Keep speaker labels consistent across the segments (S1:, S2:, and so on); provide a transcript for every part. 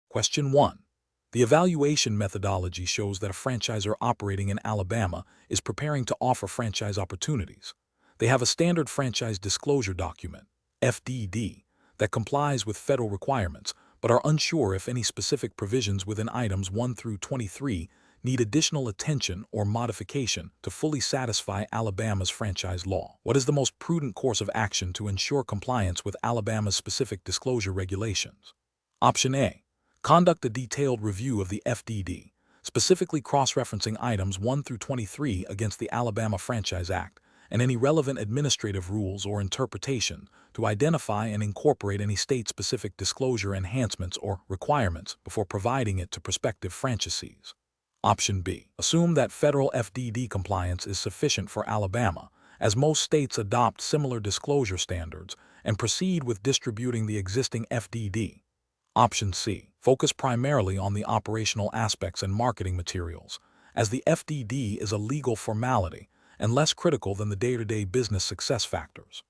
S1: Question 1. The evaluation methodology shows that a franchisor operating in Alabama is preparing to offer franchise opportunities. They have a standard franchise disclosure document, FDD, that complies with federal requirements, but are unsure if any specific provisions within items 1 through 23 need additional attention or modification to fully satisfy Alabama's franchise law. What is the most prudent course of action to ensure compliance with Alabama's specific disclosure regulations? Option A. Conduct a detailed review of the FDD, specifically cross-referencing items 1 through 23 against the Alabama Franchise Act and any relevant administrative rules or interpretation to identify and incorporate any state-specific disclosure enhancements or requirements before providing it to prospective franchisees. Option B. Assume that federal FDD compliance is sufficient for Alabama, as most states adopt similar disclosure standards, and proceed with distributing the existing FDD. Option C. Focus primarily on the operational aspects and marketing materials, as the FDD is a legal formality and less critical than the day-to-day business success factors.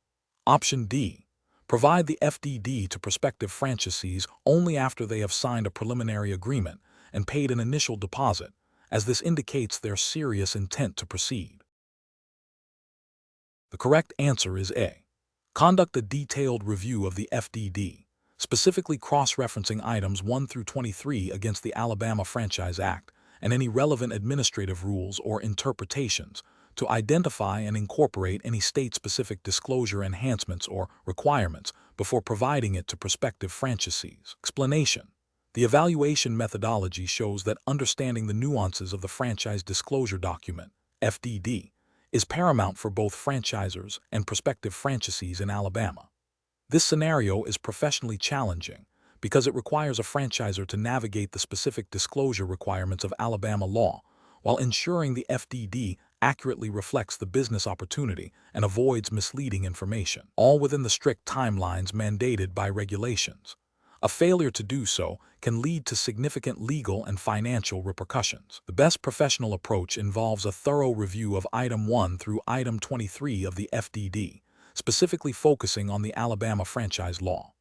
S1: Option D. Provide the FDD to prospective franchisees only after they have signed a preliminary agreement and paid an initial deposit, as this indicates their serious intent to proceed. The correct answer is A. Conduct a detailed review of the FDD, specifically cross-referencing items 1 through 23 against the Alabama Franchise Act and any relevant administrative rules or interpretations to identify and incorporate any state-specific disclosure enhancements or requirements before providing it to prospective franchisees. Explanation. The evaluation methodology shows that understanding the nuances of the franchise disclosure document, FDD, is paramount for both franchisors and prospective franchisees in Alabama. This scenario is professionally challenging because it requires a franchisor to navigate the specific disclosure requirements of Alabama law while ensuring the FDD accurately reflects the business opportunity and avoids misleading information, all within the strict timelines mandated by regulations. A failure to do so can lead to significant legal and financial repercussions. The best professional approach involves a thorough review of Item 1 through Item 23 of the FDD, specifically focusing on the Alabama franchise law.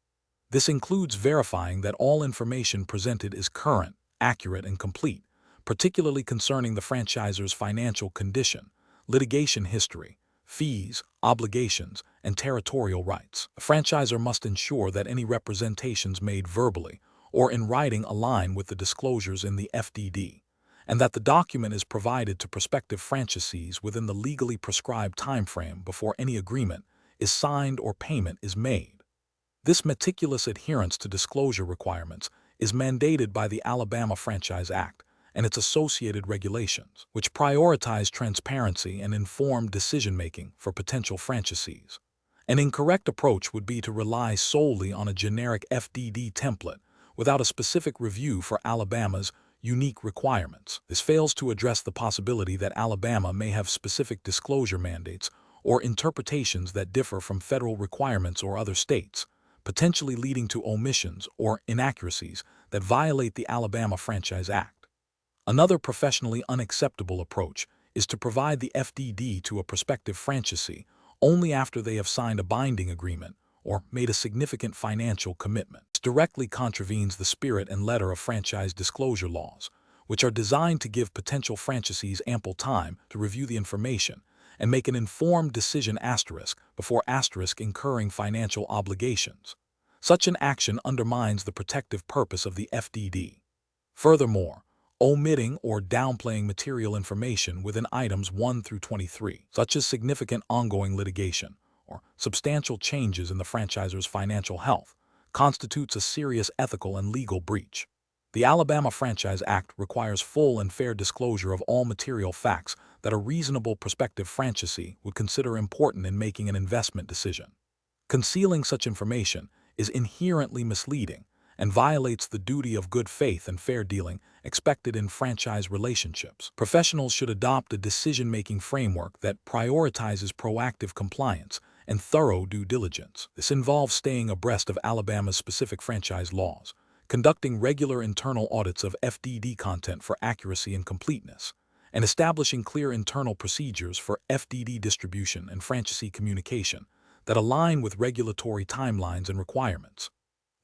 S1: This includes verifying that all information presented is current, accurate, and complete, particularly concerning the franchisor's financial condition, litigation history, fees, obligations, and territorial rights. The franchisor must ensure that any representations made verbally or in writing align with the disclosures in the FDD, and that the document is provided to prospective franchisees within the legally prescribed timeframe before any agreement is signed or payment is made. This meticulous adherence to disclosure requirements is mandated by the Alabama Franchise Act and its associated regulations, which prioritize transparency and informed decision-making for potential franchisees. An incorrect approach would be to rely solely on a generic FDD template without a specific review for Alabama's unique requirements. This fails to address the possibility that Alabama may have specific disclosure mandates or interpretations that differ from federal requirements or other states, potentially leading to omissions or inaccuracies that violate the Alabama Franchise Act. Another professionally unacceptable approach is to provide the FDD to a prospective franchisee only after they have signed a binding agreement or made a significant financial commitment. This directly contravenes the spirit and letter of franchise disclosure laws, which are designed to give potential franchisees ample time to review the information and make an informed decision before incurring financial obligations. Such an action undermines the protective purpose of the FDD. Furthermore, omitting or downplaying material information within items 1 through 23, such as significant ongoing litigation or substantial changes in the franchisor's financial health, constitutes a serious ethical and legal breach. The Alabama Franchise Act requires full and fair disclosure of all material facts that a reasonable prospective franchisee would consider important in making an investment decision. Concealing such information is inherently misleading and violates the duty of good faith and fair dealing expected in franchise relationships. Professionals should adopt a decision-making framework that prioritizes proactive compliance and thorough due diligence. This involves staying abreast of Alabama's specific franchise laws, conducting regular internal audits of FDD content for accuracy and completeness, and establishing clear internal procedures for FDD distribution and franchisee communication that align with regulatory timelines and requirements.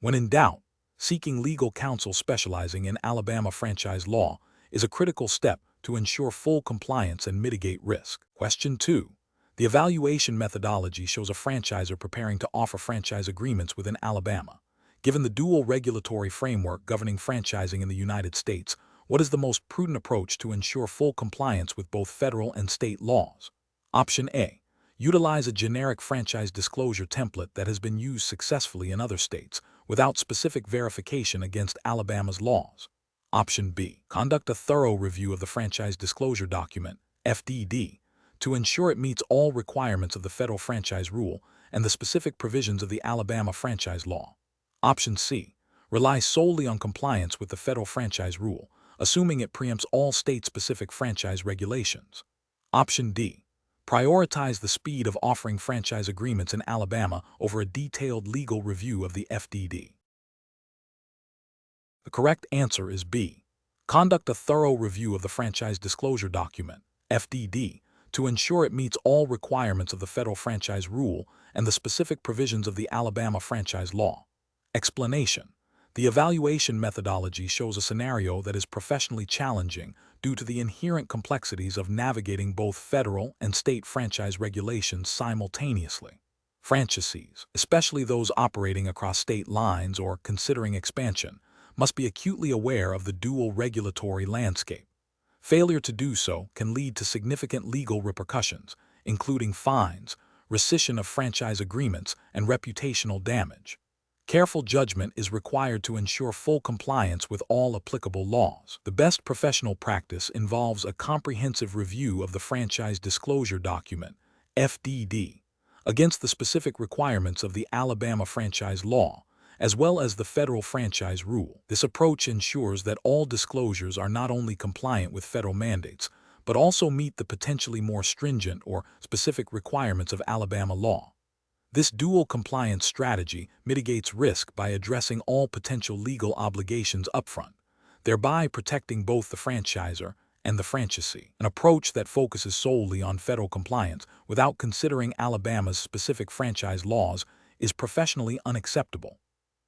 S1: When in doubt, Seeking legal counsel specializing in Alabama franchise law is a critical step to ensure full compliance and mitigate risk. Question 2. The evaluation methodology shows a franchisor preparing to offer franchise agreements within Alabama. Given the dual regulatory framework governing franchising in the United States, what is the most prudent approach to ensure full compliance with both federal and state laws? Option A. Utilize a generic franchise disclosure template that has been used successfully in other states without specific verification against Alabama's laws. Option B. Conduct a thorough review of the franchise disclosure document, FDD, to ensure it meets all requirements of the federal franchise rule and the specific provisions of the Alabama franchise law. Option C. Rely solely on compliance with the federal franchise rule, assuming it preempts all state-specific franchise regulations. Option D. Prioritize the speed of offering franchise agreements in Alabama over a detailed legal review of the FDD. The correct answer is B. Conduct a thorough review of the franchise disclosure document, FDD, to ensure it meets all requirements of the federal franchise rule and the specific provisions of the Alabama franchise law. Explanation. The evaluation methodology shows a scenario that is professionally challenging due to the inherent complexities of navigating both federal and state franchise regulations simultaneously. Franchisees, especially those operating across state lines or considering expansion, must be acutely aware of the dual regulatory landscape. Failure to do so can lead to significant legal repercussions, including fines, rescission of franchise agreements, and reputational damage. Careful judgment is required to ensure full compliance with all applicable laws. The best professional practice involves a comprehensive review of the franchise disclosure document, FDD, against the specific requirements of the Alabama franchise law, as well as the federal franchise rule. This approach ensures that all disclosures are not only compliant with federal mandates, but also meet the potentially more stringent or specific requirements of Alabama law. This dual compliance strategy mitigates risk by addressing all potential legal obligations upfront, thereby protecting both the franchisor and the franchisee. An approach that focuses solely on federal compliance without considering Alabama's specific franchise laws is professionally unacceptable.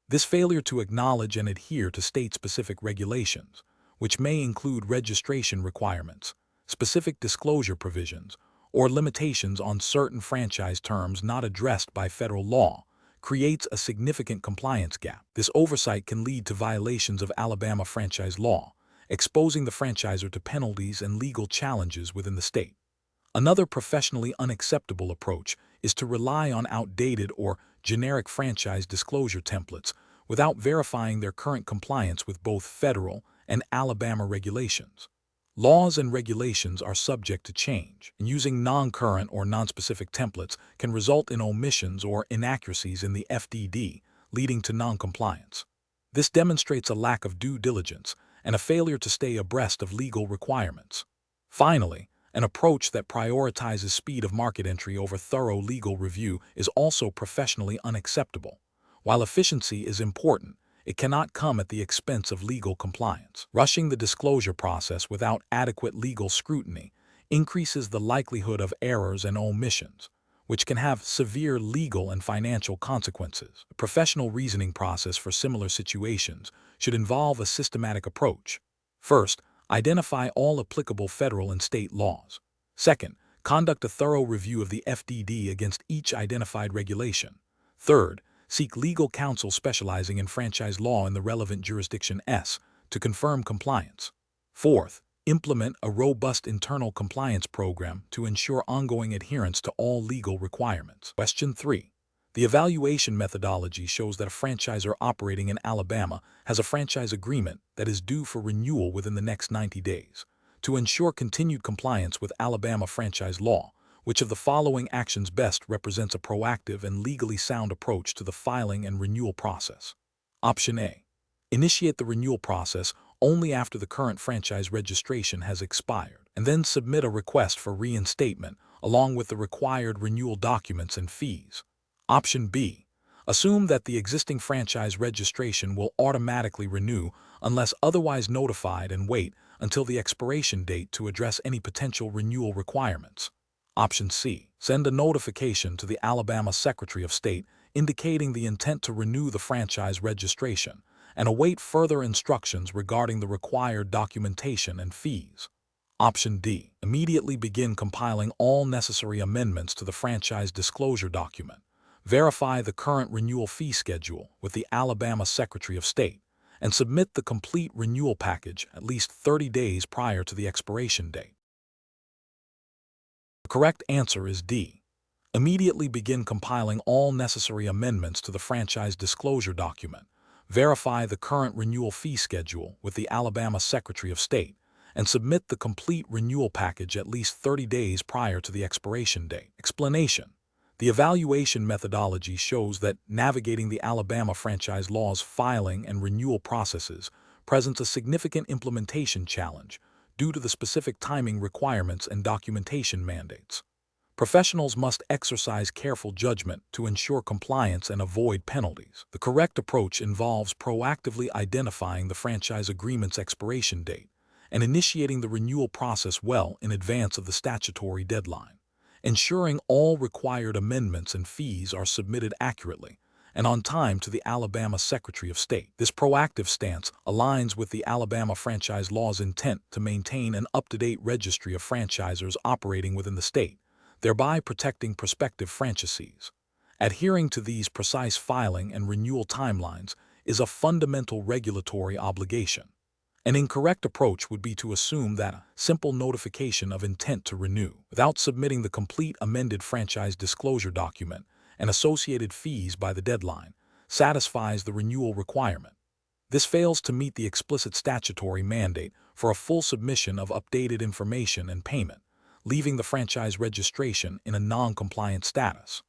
S1: This failure to acknowledge and adhere to state-specific regulations, which may include registration requirements, specific disclosure provisions, or limitations on certain franchise terms not addressed by federal law, creates a significant compliance gap. This oversight can lead to violations of Alabama franchise law, exposing the franchisor to penalties and legal challenges within the state. Another professionally unacceptable approach is to rely on outdated or generic franchise disclosure templates without verifying their current compliance with both federal and Alabama regulations. Laws and regulations are subject to change, and using non-current or non-specific templates can result in omissions or inaccuracies in the FDD, leading to non-compliance. This demonstrates a lack of due diligence and a failure to stay abreast of legal requirements. Finally, an approach that prioritizes speed of market entry over thorough legal review is also professionally unacceptable. While efficiency is important, it cannot come at the expense of legal compliance. Rushing the disclosure process without adequate legal scrutiny increases the likelihood of errors and omissions, which can have severe legal and financial consequences. A professional reasoning process for similar situations should involve a systematic approach. First, identify all applicable federal and state laws. Second, conduct a thorough review of the FDD against each identified regulation. Third, seek legal counsel specializing in franchise law in the relevant jurisdiction S to confirm compliance. Fourth, implement a robust internal compliance program to ensure ongoing adherence to all legal requirements. Question 3. The evaluation methodology shows that a franchisor operating in Alabama has a franchise agreement that is due for renewal within the next 90 days. To ensure continued compliance with Alabama franchise law, which of the following actions best represents a proactive and legally sound approach to the filing and renewal process? Option A. Initiate the renewal process only after the current franchise registration has expired, and then submit a request for reinstatement along with the required renewal documents and fees. Option B. Assume that the existing franchise registration will automatically renew unless otherwise notified and wait until the expiration date to address any potential renewal requirements. Option C. Send a notification to the Alabama Secretary of State indicating the intent to renew the franchise registration and await further instructions regarding the required documentation and fees. Option D. Immediately begin compiling all necessary amendments to the franchise disclosure document. Verify the current renewal fee schedule with the Alabama Secretary of State, and submit the complete renewal package at least 30 days prior to the expiration date. The correct answer is D. Immediately begin compiling all necessary amendments to the franchise disclosure document. Verify the current renewal fee schedule with the Alabama Secretary of State, and submit the complete renewal package at least 30 days prior to the expiration date. Explanation: the evaluation methodology shows that navigating the Alabama franchise law's filing and renewal processes presents a significant implementation challenge due to the specific timing requirements and documentation mandates. Professionals must exercise careful judgment to ensure compliance and avoid penalties. The correct approach involves proactively identifying the franchise agreement's expiration date and initiating the renewal process well in advance of the statutory deadline, ensuring all required amendments and fees are submitted accurately and on time to the Alabama Secretary of State. This proactive stance aligns with the Alabama franchise law's intent to maintain an up-to-date registry of franchisors operating within the state, thereby protecting prospective franchisees. Adhering to these precise filing and renewal timelines is a fundamental regulatory obligation. An incorrect approach would be to assume that a simple notification of intent to renew, without submitting the complete amended franchise disclosure document and associated fees by the deadline, satisfies the renewal requirement. This fails to meet the explicit statutory mandate for a full submission of updated information and payment, leaving the franchise registration in a non-compliant status.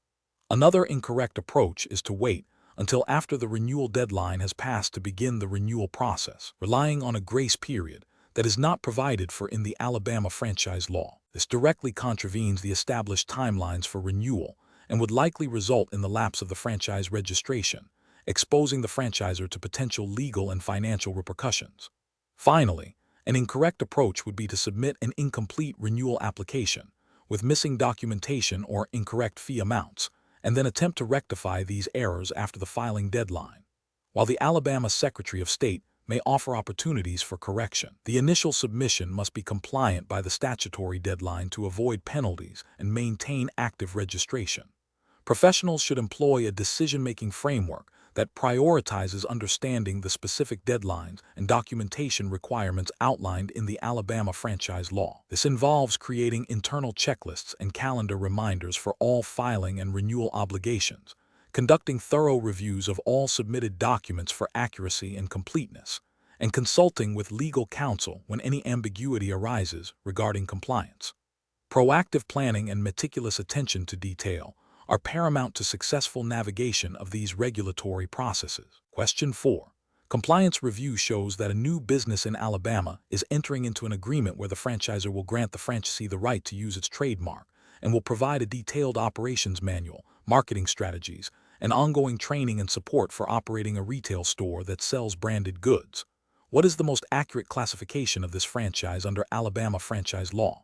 S1: Another incorrect approach is to wait until after the renewal deadline has passed to begin the renewal process, relying on a grace period that is not provided for in the Alabama franchise law. This directly contravenes the established timelines for renewal and would likely result in the lapse of the franchise registration, exposing the franchisor to potential legal and financial repercussions. Finally, an incorrect approach would be to submit an incomplete renewal application with missing documentation or incorrect fee amounts, and then attempt to rectify these errors after the filing deadline. While the Alabama Secretary of State may offer opportunities for correction, the initial submission must be compliant by the statutory deadline to avoid penalties and maintain active registration. Professionals should employ a decision-making framework that prioritizes understanding the specific deadlines and documentation requirements outlined in the Alabama franchise law. This involves creating internal checklists and calendar reminders for all filing and renewal obligations, conducting thorough reviews of all submitted documents for accuracy and completeness, and consulting with legal counsel when any ambiguity arises regarding compliance. Proactive planning and meticulous attention to detail are paramount to successful navigation of these regulatory processes. Question 4. Compliance review shows that a new business in Alabama is entering into an agreement where the franchisor will grant the franchisee the right to use its trademark and will provide a detailed operations manual, marketing strategies, and ongoing training and support for operating a retail store that sells branded goods. What is the most accurate classification of this franchise under Alabama franchise law?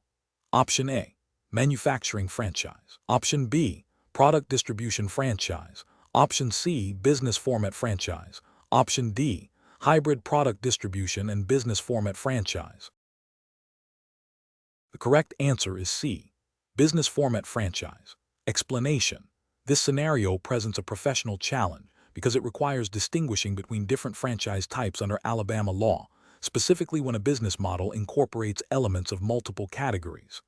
S1: Option A. Manufacturing franchise. Option B. Product distribution franchise. Option C. Business format franchise. Option D. Hybrid product distribution and business format franchise. The correct answer is C. Business format franchise. Explanation: this scenario presents a professional challenge because it requires distinguishing between different franchise types under Alabama law, specifically when a business model incorporates elements of multiple categories.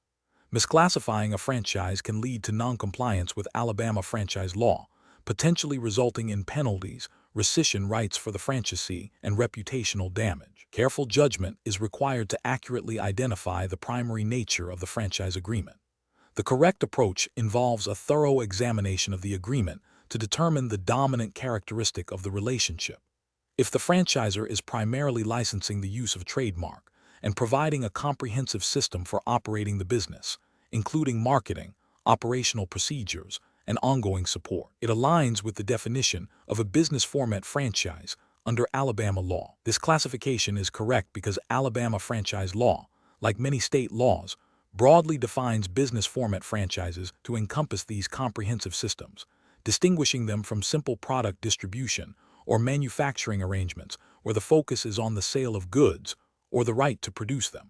S1: Misclassifying a franchise can lead to noncompliance with Alabama franchise law, potentially resulting in penalties, rescission rights for the franchisee, and reputational damage. Careful judgment is required to accurately identify the primary nature of the franchise agreement. The correct approach involves a thorough examination of the agreement to determine the dominant characteristic of the relationship. If the franchisor is primarily licensing the use of trademark and providing a comprehensive system for operating the business, including marketing, operational procedures, and ongoing support, it aligns with the definition of a business format franchise under Alabama law. This classification is correct because Alabama franchise law, like many state laws, broadly defines business format franchises to encompass these comprehensive systems, distinguishing them from simple product distribution or manufacturing arrangements where the focus is on the sale of goods or the right to produce them.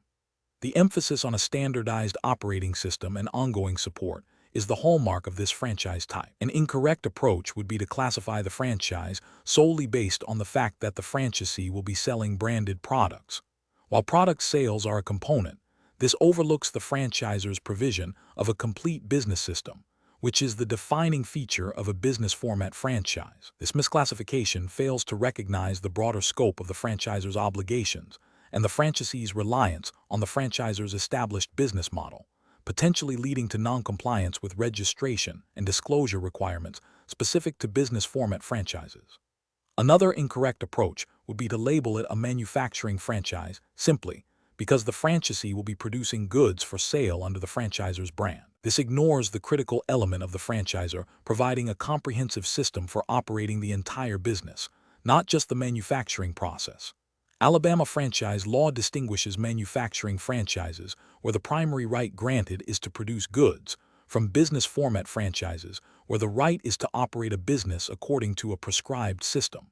S1: The emphasis on a standardized operating system and ongoing support is the hallmark of this franchise type. An incorrect approach would be to classify the franchise solely based on the fact that the franchisee will be selling branded products. While product sales are a component, this overlooks the franchisor's provision of a complete business system, which is the defining feature of a business format franchise. This misclassification fails to recognize the broader scope of the franchisor's obligations and the franchisee's reliance on the franchisor's established business model, potentially leading to non-compliance with registration and disclosure requirements specific to business format franchises. Another incorrect approach would be to label it a manufacturing franchise simply because the franchisee will be producing goods for sale under the franchisor's brand. This ignores the critical element of the franchisor providing a comprehensive system for operating the entire business, not just the manufacturing process. Alabama franchise law distinguishes manufacturing franchises, where the primary right granted is to produce goods, from business format franchises, where the right is to operate a business according to a prescribed system.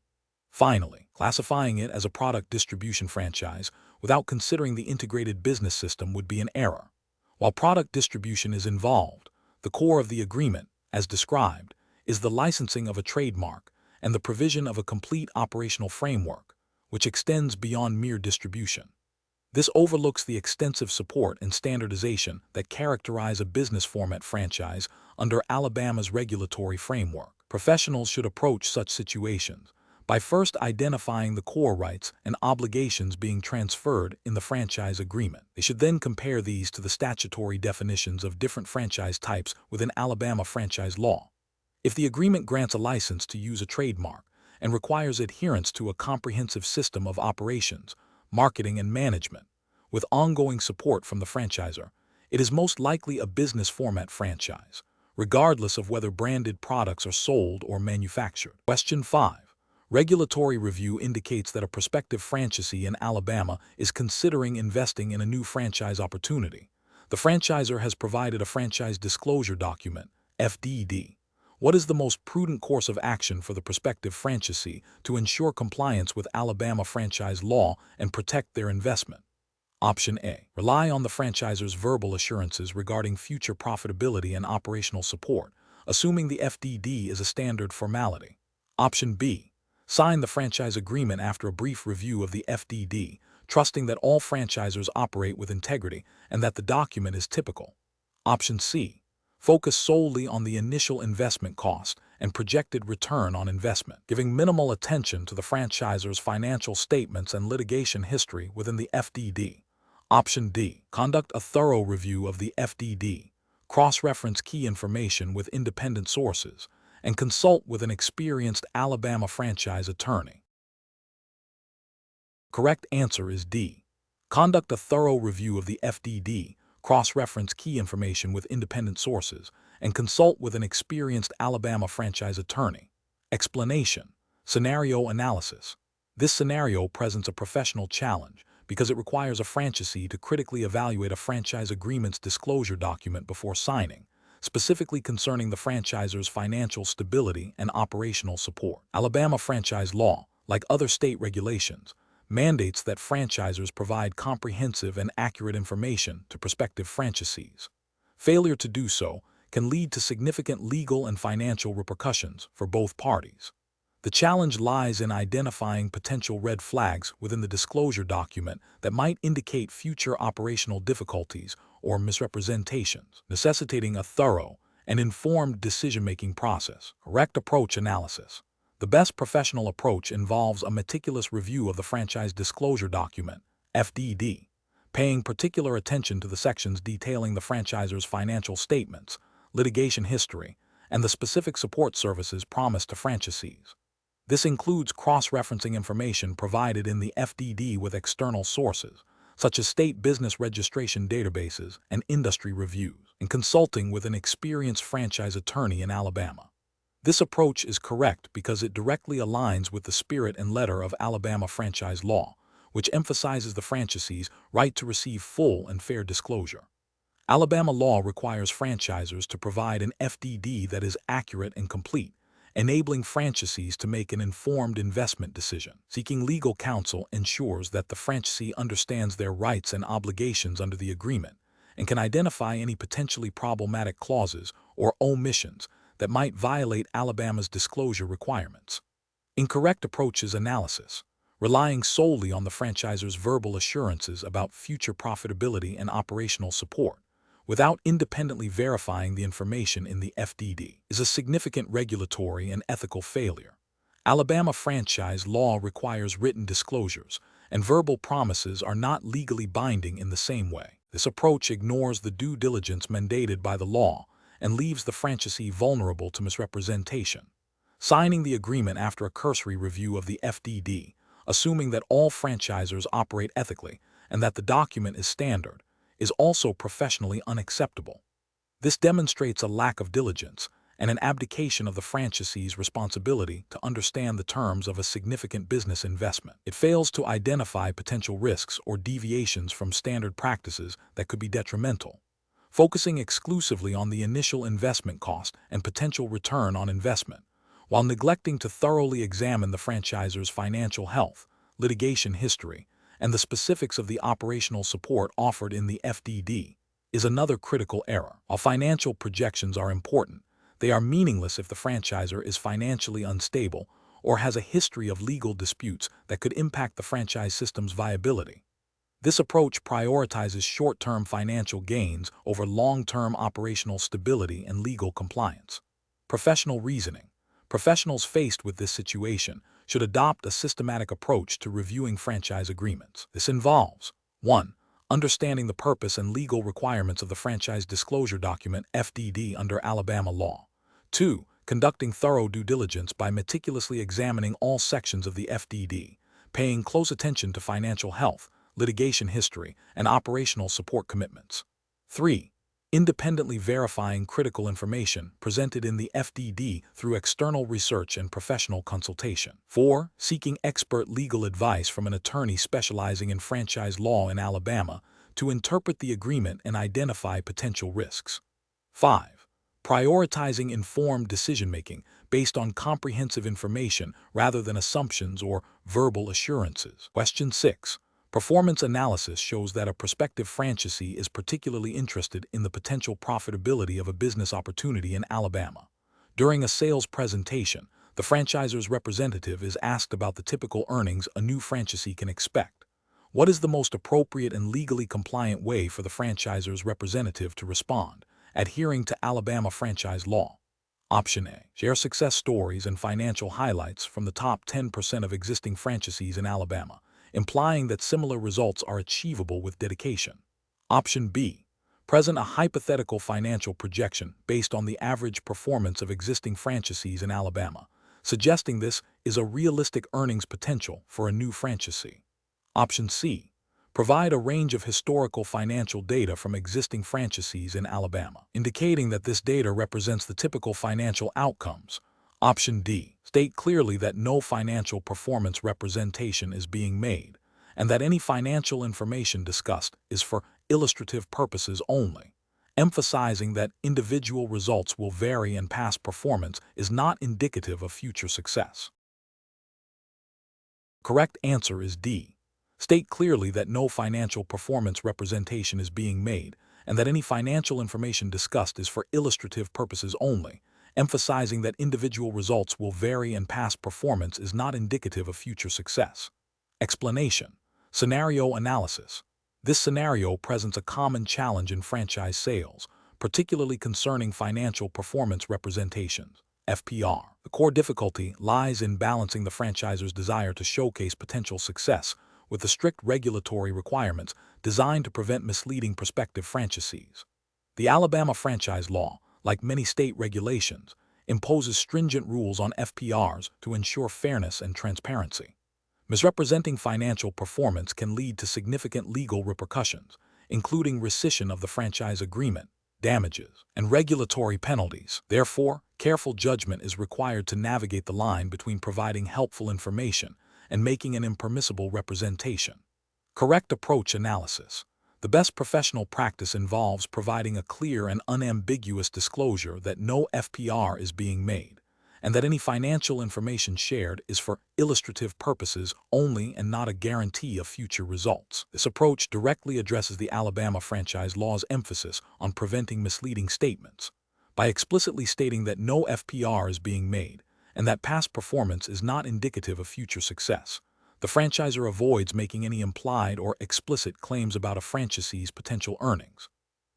S1: Finally, classifying it as a product distribution franchise without considering the integrated business system would be an error. While product distribution is involved, the core of the agreement, as described, is the licensing of a trademark and the provision of a complete operational framework, which extends beyond mere distribution. This overlooks the extensive support and standardization that characterize a business format franchise under Alabama's regulatory framework. Professionals should approach such situations by first identifying the core rights and obligations being transferred in the franchise agreement. They should then compare these to the statutory definitions of different franchise types within Alabama franchise law. If the agreement grants a license to use a trademark and requires adherence to a comprehensive system of operations, marketing, and management, with ongoing support from the franchisor, it is most likely a business format franchise, regardless of whether branded products are sold or manufactured. Question 5. Regulatory review indicates that a prospective franchisee in Alabama is considering investing in a new franchise opportunity. The franchisor has provided a franchise disclosure document, FDD. What is the most prudent course of action for the prospective franchisee to ensure compliance with Alabama franchise law and protect their investment? Option A. Rely on the franchisor's verbal assurances regarding future profitability and operational support, assuming the FDD is a standard formality. Option B. Sign the franchise agreement after a brief review of the FDD, trusting that all franchisors operate with integrity and that the document is typical. Option C. Focus solely on the initial investment cost and projected return on investment, giving minimal attention to the franchisor's financial statements and litigation history within the FDD. Option D. Conduct a thorough review of the FDD, cross-reference key information with independent sources, and consult with an experienced Alabama franchise attorney. Correct answer is D. Conduct a thorough review of the FDD, cross-reference key information with independent sources, and consult with an experienced Alabama franchise attorney. Explanation. Scenario analysis. This scenario presents a professional challenge because it requires a franchisee to critically evaluate a franchise agreement's disclosure document before signing, specifically concerning the franchisor's financial stability and operational support. Alabama franchise law, like other state regulations, mandates that franchisors provide comprehensive and accurate information to prospective franchisees. Failure to do so can lead to significant legal and financial repercussions for both parties. The challenge lies in identifying potential red flags within the disclosure document that might indicate future operational difficulties or misrepresentations, necessitating a thorough and informed decision-making process. Correct approach analysis. The best professional approach involves a meticulous review of the franchise disclosure document, FDD, paying particular attention to the sections detailing the franchisor's financial statements, litigation history, and the specific support services promised to franchisees. This includes cross-referencing information provided in the FDD with external sources, such as state business registration databases and industry reviews, and consulting with an experienced franchise attorney in Alabama. This approach is correct because it directly aligns with the spirit and letter of Alabama franchise law, which emphasizes the franchisee's right to receive full and fair disclosure. Alabama law requires franchisors to provide an FDD that is accurate and complete, enabling franchisees to make an informed investment decision. Seeking legal counsel ensures that the franchisee understands their rights and obligations under the agreement and can identify any potentially problematic clauses or omissions that might violate Alabama's disclosure requirements. Incorrect approaches analysis, relying solely on the franchisor's verbal assurances about future profitability and operational support, without independently verifying the information in the FDD, is a significant regulatory and ethical failure. Alabama franchise law requires written disclosures, and verbal promises are not legally binding in the same way. This approach ignores the due diligence mandated by the law and leaves the franchisee vulnerable to misrepresentation. Signing the agreement after a cursory review of the FDD, assuming that all franchisors operate ethically and that the document is standard, is also professionally unacceptable. This demonstrates a lack of diligence and an abdication of the franchisee's responsibility to understand the terms of a significant business investment. It fails to identify potential risks or deviations from standard practices that could be detrimental, focusing exclusively on the initial investment cost and potential return on investment, while neglecting to thoroughly examine the franchisor's financial health, litigation history, and the specifics of the operational support offered in the FDD, is another critical error. While financial projections are important, they are meaningless if the franchisor is financially unstable or has a history of legal disputes that could impact the franchise system's viability. This approach prioritizes short-term financial gains over long-term operational stability and legal compliance. Professional reasoning. Professionals faced with this situation should adopt a systematic approach to reviewing franchise agreements. This involves 1. Understanding the purpose and legal requirements of the franchise disclosure document FDD under Alabama law. 2. Conducting thorough due diligence by meticulously examining all sections of the FDD, paying close attention to financial health, litigation history, and operational support commitments. 3. Independently verifying critical information presented in the FDD through external research and professional consultation. 4. Seeking expert legal advice from an attorney specializing in franchise law in Alabama to interpret the agreement and identify potential risks. 5. Prioritizing informed decision-making based on comprehensive information rather than assumptions or verbal assurances. Question 6. Performance analysis shows that a prospective franchisee is particularly interested in the potential profitability of a business opportunity in Alabama. During a sales presentation, the franchisor's representative is asked about the typical earnings a new franchisee can expect. What is the most appropriate and legally compliant way for the franchisor's representative to respond, adhering to Alabama franchise law? Option A. Share success stories and financial highlights from the top 10% of existing franchisees in Alabama, implying that similar results are achievable with dedication. Option B. Present a hypothetical financial projection based on the average performance of existing franchisees in Alabama, suggesting this is a realistic earnings potential for a new franchisee. Option C. Provide a range of historical financial data from existing franchisees in Alabama, indicating that this data represents the typical financial outcomes. Option D. State clearly that no financial performance representation is being made, and that any financial information discussed is for illustrative purposes only, emphasizing that individual results will vary and past performance is not indicative of future success. Correct answer is D. State clearly that no financial performance representation is being made, and that any financial information discussed is for illustrative purposes only, emphasizing that individual results will vary and past performance is not indicative of future success. Explanation. Scenario analysis. This scenario presents a common challenge in franchise sales, particularly concerning financial performance representations, FPR. The core difficulty lies in balancing the franchisor's desire to showcase potential success with the strict regulatory requirements designed to prevent misleading prospective franchisees. The Alabama franchise law, like many state regulations, imposes stringent rules on FPRs to ensure fairness and transparency. Misrepresenting financial performance can lead to significant legal repercussions, including rescission of the franchise agreement, damages, and regulatory penalties. Therefore, careful judgment is required to navigate the line between providing helpful information and making an impermissible representation. Correct approach analysis. The best professional practice involves providing a clear and unambiguous disclosure that no FPR is being made, and that any financial information shared is for illustrative purposes only and not a guarantee of future results. This approach directly addresses the Alabama franchise law's emphasis on preventing misleading statements by explicitly stating that no FPR is being made and that past performance is not indicative of future success. The franchisor avoids making any implied or explicit claims about a franchisee's potential earnings.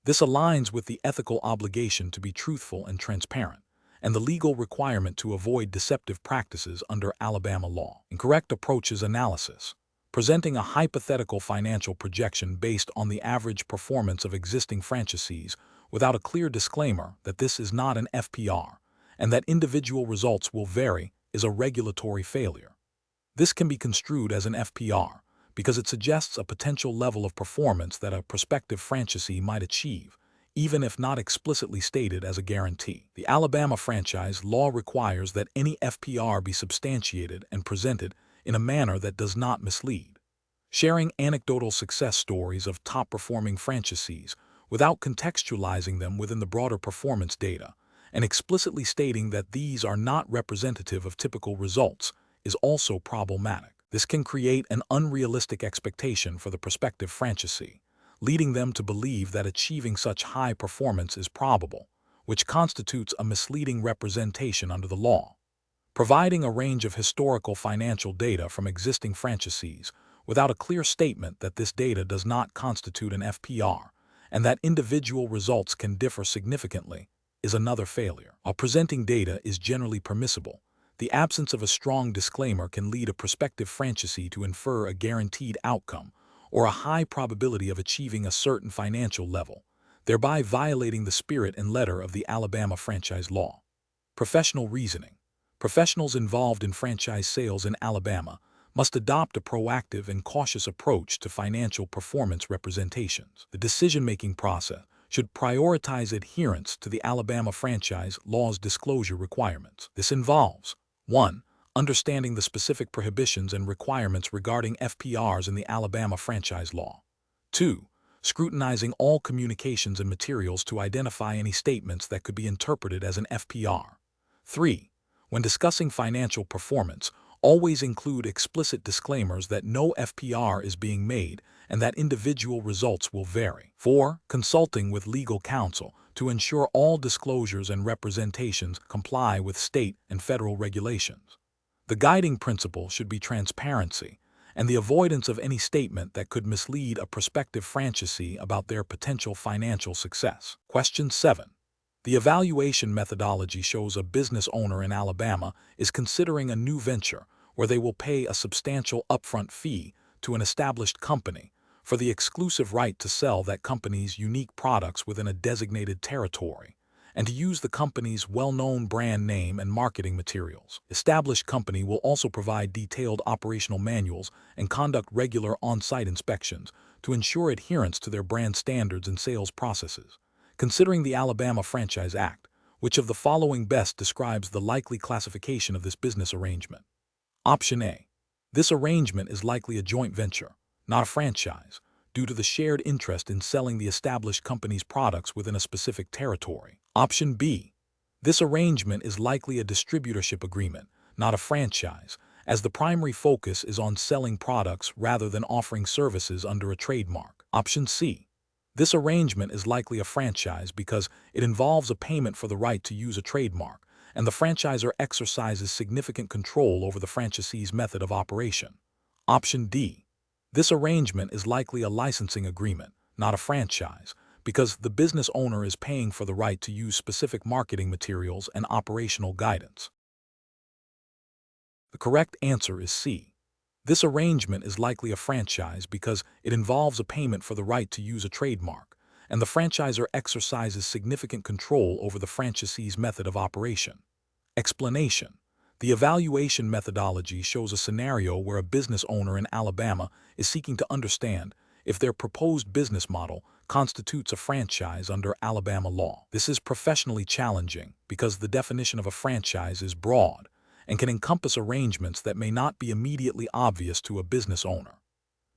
S1: This aligns with the ethical obligation to be truthful and transparent, and the legal requirement to avoid deceptive practices under Alabama law. Incorrect approaches analysis. Presenting a hypothetical financial projection based on the average performance of existing franchisees without a clear disclaimer that this is not an FPR and that individual results will vary is a regulatory failure. This can be construed as an FPR because it suggests a potential level of performance that a prospective franchisee might achieve, even if not explicitly stated as a guarantee. The Alabama franchise law requires that any FPR be substantiated and presented in a manner that does not mislead. Sharing anecdotal success stories of top-performing franchisees without contextualizing them within the broader performance data and explicitly stating that these are not representative of typical results is also problematic. This can create an unrealistic expectation for the prospective franchisee, leading them to believe that achieving such high performance is probable, which constitutes a misleading representation under the law. Providing a range of historical financial data from existing franchisees without a clear statement that this data does not constitute an FPR and that individual results can differ significantly is another failure. While presenting data is generally permissible, the absence of a strong disclaimer can lead a prospective franchisee to infer a guaranteed outcome or a high probability of achieving a certain financial level, thereby violating the spirit and letter of the Alabama franchise law. Professional reasoning. Professionals involved in franchise sales in Alabama must adopt a proactive and cautious approach to financial performance representations. The decision-making process should prioritize adherence to the Alabama franchise law's disclosure requirements. This involves 1. Understanding the specific prohibitions and requirements regarding FPRs in the Alabama franchise law. 2. Scrutinizing all communications and materials to identify any statements that could be interpreted as an FPR. 3. When discussing financial performance, always include explicit disclaimers that no FPR is being made and that individual results will vary. 4. Consulting with legal counsel to ensure all disclosures and representations comply with state and federal regulations. The guiding principle should be transparency and the avoidance of any statement that could mislead a prospective franchisee about their potential financial success. Question 7. The evaluation methodology shows a business owner in Alabama is considering a new venture where they will pay a substantial upfront fee to an established company for the exclusive right to sell that company's unique products within a designated territory and to use the company's well-known brand name and marketing materials. Established company will also provide detailed operational manuals and conduct regular on-site inspections to ensure adherence to their brand standards and sales processes. Considering the Alabama Franchise Act, which of the following best describes the likely classification of this business arrangement? Option A. This arrangement is likely a joint venture, not a franchise, due to the shared interest in selling the established company's products within a specific territory. Option B. This arrangement is likely a distributorship agreement, not a franchise, as the primary focus is on selling products rather than offering services under a trademark. Option C. This arrangement is likely a franchise because it involves a payment for the right to use a trademark, and the franchisor exercises significant control over the franchisee's method of operation. Option D. This arrangement is likely a licensing agreement, not a franchise, because the business owner is paying for the right to use specific marketing materials and operational guidance. The correct answer is C. This arrangement is likely a franchise because it involves a payment for the right to use a trademark, and the franchisor exercises significant control over the franchisee's method of operation. Explanation. The evaluation methodology shows a scenario where a business owner in Alabama is seeking to understand if their proposed business model constitutes a franchise under Alabama law. This is professionally challenging because the definition of a franchise is broad and can encompass arrangements that may not be immediately obvious to a business owner.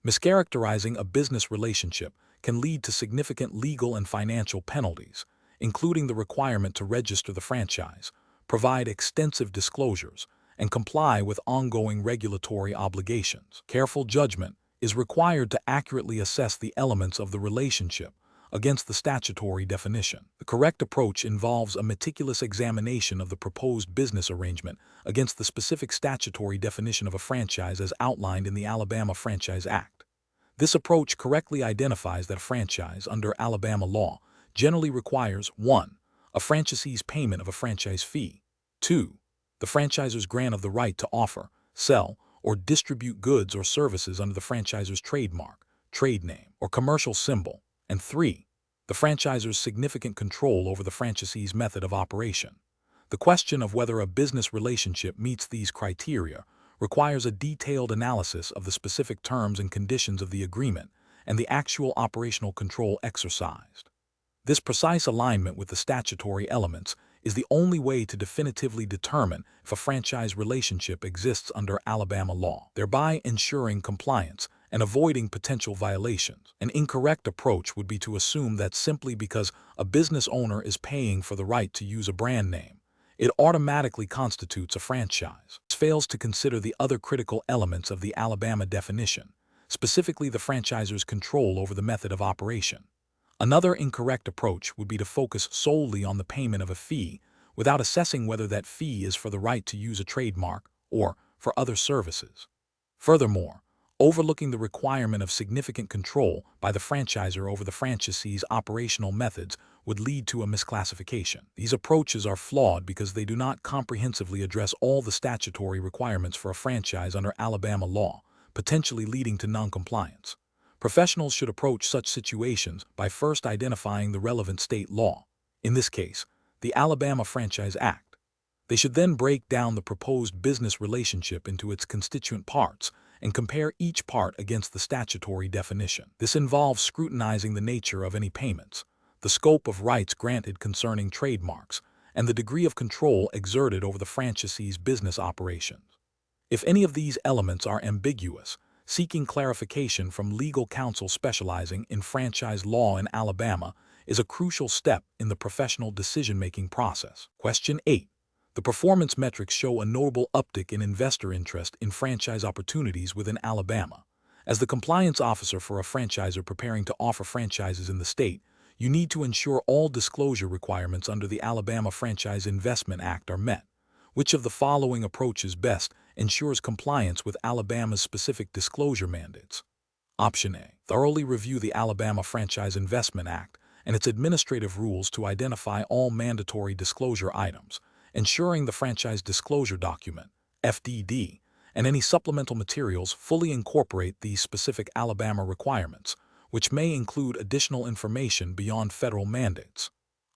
S1: Mischaracterizing a business relationship can lead to significant legal and financial penalties, including the requirement to register the franchise, provide extensive disclosures, and comply with ongoing regulatory obligations. Careful judgment is required to accurately assess the elements of the relationship against the statutory definition. The correct approach involves a meticulous examination of the proposed business arrangement against the specific statutory definition of a franchise as outlined in the Alabama Franchise Act. This approach correctly identifies that a franchise under Alabama law generally requires 1. A franchisee's payment of a franchise fee, 2. The franchisor's grant of the right to offer, sell, or distribute goods or services under the franchisor's trademark, trade name, or commercial symbol, and 3. The franchisor's significant control over the franchisee's method of operation. The question of whether a business relationship meets these criteria requires a detailed analysis of the specific terms and conditions of the agreement and the actual operational control exercised. This precise alignment with the statutory elements is the only way to definitively determine if a franchise relationship exists under Alabama law, thereby ensuring compliance and avoiding potential violations. An incorrect approach would be to assume that simply because a business owner is paying for the right to use a brand name, it automatically constitutes a franchise. This fails to consider the other critical elements of the Alabama definition, specifically the franchisor's control over the method of operation. Another incorrect approach would be to focus solely on the payment of a fee without assessing whether that fee is for the right to use a trademark or for other services. Furthermore, overlooking the requirement of significant control by the franchisor over the franchisee's operational methods would lead to a misclassification. These approaches are flawed because they do not comprehensively address all the statutory requirements for a franchise under Alabama law, potentially leading to noncompliance. Professionals should approach such situations by first identifying the relevant state law, in this case, the Alabama Franchise Act. They should then break down the proposed business relationship into its constituent parts and compare each part against the statutory definition. This involves scrutinizing the nature of any payments, the scope of rights granted concerning trademarks, and the degree of control exerted over the franchisee's business operations. If any of these elements are ambiguous, seeking clarification from legal counsel specializing in franchise law in Alabama is a crucial step in the professional decision-making process. Question 8. The performance metrics show a notable uptick in investor interest in franchise opportunities within Alabama. As the compliance officer for a franchisor preparing to offer franchises in the state, you need to ensure all disclosure requirements under the Alabama Franchise Investment Act are met. Which of the following approaches best ensures compliance with Alabama's specific disclosure mandates? Option A. Thoroughly review the Alabama Franchise Investment Act and its administrative rules to identify all mandatory disclosure items, ensuring the franchise disclosure document, FDD, and any supplemental materials fully incorporate these specific Alabama requirements, which may include additional information beyond federal mandates.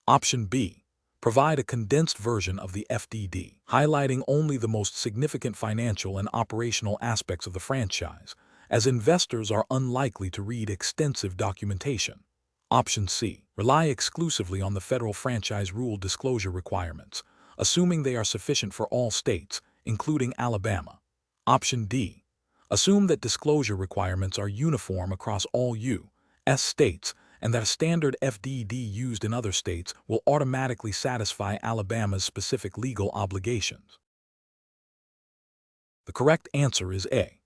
S1: Option B. Provide a condensed version of the FDD, highlighting only the most significant financial and operational aspects of the franchise, as investors are unlikely to read extensive documentation. Option C. Rely exclusively on the federal franchise rule disclosure requirements, assuming they are sufficient for all states, including Alabama. Option D. Assume that disclosure requirements are uniform across all U.S. states and that a standard FDD used in other states will automatically satisfy Alabama's specific legal obligations. The correct answer is A.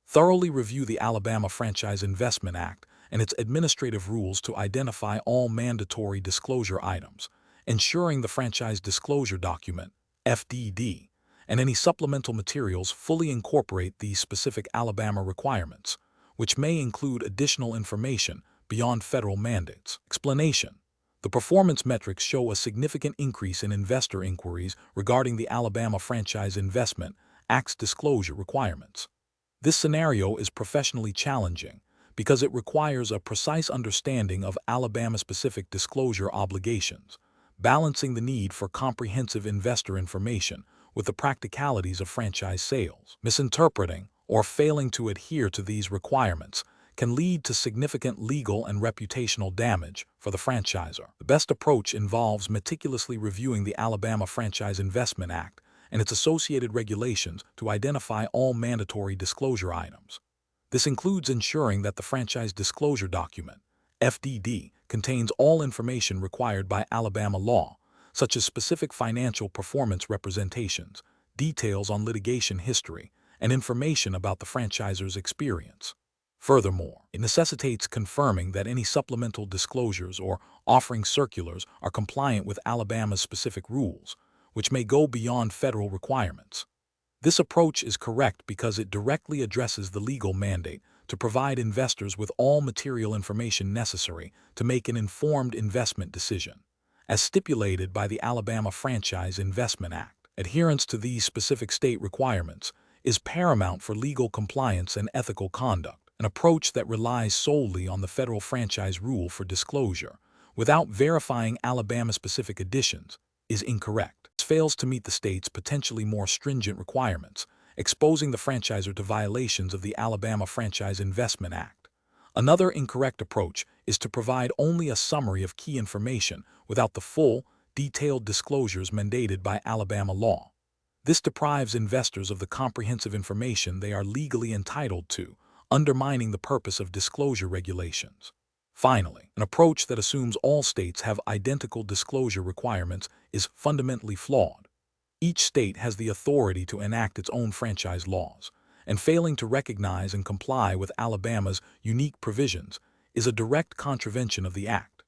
S1: Thoroughly review the Alabama Franchise Investment Act and its administrative rules to identify all mandatory disclosure items, ensuring the franchise disclosure document, FDD, and any supplemental materials fully incorporate these specific Alabama requirements, which may include additional information beyond federal mandates. Explanation. The performance metrics show a significant increase in investor inquiries regarding the Alabama Franchise Investment Act's disclosure requirements. This scenario is professionally challenging because it requires a precise understanding of Alabama-specific disclosure obligations, balancing the need for comprehensive investor information with the practicalities of franchise sales. Misinterpreting or failing to adhere to these requirements can lead to significant legal and reputational damage for the franchisor. The best approach involves meticulously reviewing the Alabama Franchise Investment Act and its associated regulations to identify all mandatory disclosure items. This includes ensuring that the franchise disclosure document, FDD, contains all information required by Alabama law, such as specific financial performance representations, details on litigation history, and information about the franchisor's experience. Furthermore, it necessitates confirming that any supplemental disclosures or offering circulars are compliant with Alabama's specific rules, which may go beyond federal requirements. This approach is correct because it directly addresses the legal mandate to provide investors with all material information necessary to make an informed investment decision, as stipulated by the Alabama Franchise Investment Act. Adherence to these specific state requirements is paramount for legal compliance and ethical conduct. An approach that relies solely on the federal franchise rule for disclosure, without verifying Alabama-specific additions, is incorrect. It fails to meet the state's potentially more stringent requirements, exposing the franchisor to violations of the Alabama Franchise Investment Act. Another incorrect approach is to provide only a summary of key information without the full, detailed disclosures mandated by Alabama law. This deprives investors of the comprehensive information they are legally entitled to, undermining the purpose of disclosure regulations. Finally, an approach that assumes all states have identical disclosure requirements is fundamentally flawed. Each state has the authority to enact its own franchise laws, and failing to recognize and comply with Alabama's unique provisions is a direct contravention of the Act.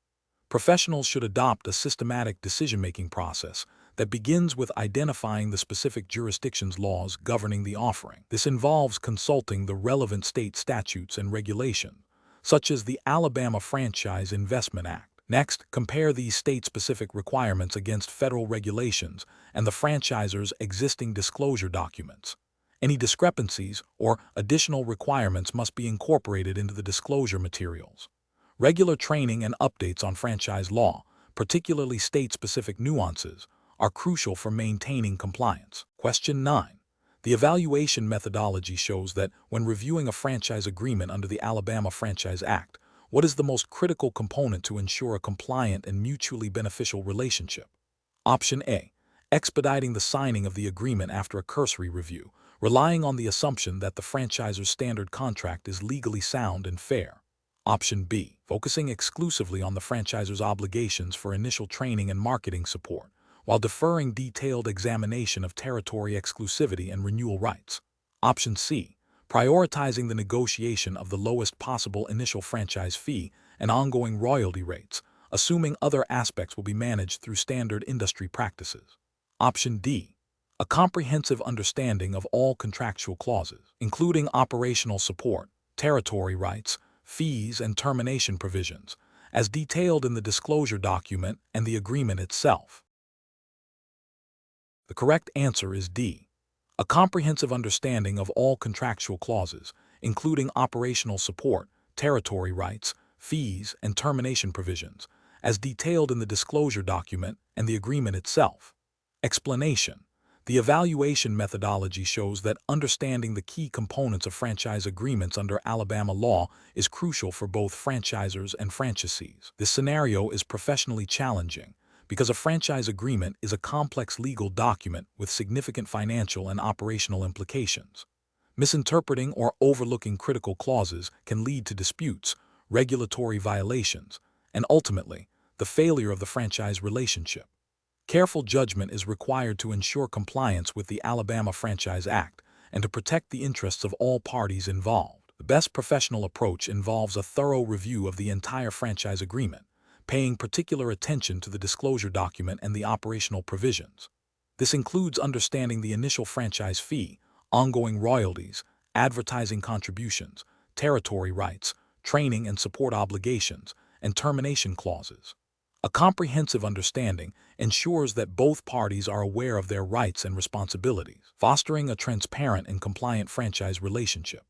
S1: Professionals should adopt a systematic decision-making process that begins with identifying the specific jurisdiction's laws governing the offering. This involves consulting the relevant state statutes and regulations, such as the Alabama Franchise Investment Act. Next, compare these state-specific requirements against federal regulations and the franchisor's existing disclosure documents. Any discrepancies or additional requirements must be incorporated into the disclosure materials. Regular training and updates on franchise law, particularly state-specific nuances, are crucial for maintaining compliance. Question 9. The evaluation methodology shows that when reviewing a franchise agreement under the Alabama Franchise Act, what is the most critical component to ensure a compliant and mutually beneficial relationship? Option A. Expediting the signing of the agreement after a cursory review, relying on the assumption that the franchisor's standard contract is legally sound and fair. Option B. Focusing exclusively on the franchisor's obligations for initial training and marketing support, while deferring detailed examination of territory exclusivity and renewal rights. Option C. Prioritizing the negotiation of the lowest possible initial franchise fee and ongoing royalty rates, assuming other aspects will be managed through standard industry practices. Option D. A comprehensive understanding of all contractual clauses, including operational support, territory rights, fees, and termination provisions, as detailed in the disclosure document and the agreement itself. The correct answer is D. A comprehensive understanding of all contractual clauses, including operational support, territory rights, fees, and termination provisions, as detailed in the disclosure document and the agreement itself. Explanation. The evaluation methodology shows that understanding the key components of franchise agreements under Alabama law is crucial for both franchisors and franchisees. This scenario is professionally challenging because a franchise agreement is a complex legal document with significant financial and operational implications. Misinterpreting or overlooking critical clauses can lead to disputes, regulatory violations, and ultimately, the failure of the franchise relationship. Careful judgment is required to ensure compliance with the Alabama Franchise Act and to protect the interests of all parties involved. The best professional approach involves a thorough review of the entire franchise agreement, paying particular attention to the disclosure document and the operational provisions. This includes understanding the initial franchise fee, ongoing royalties, advertising contributions, territory rights, training and support obligations, and termination clauses. A comprehensive understanding ensures that both parties are aware of their rights and responsibilities, fostering a transparent and compliant franchise relationship.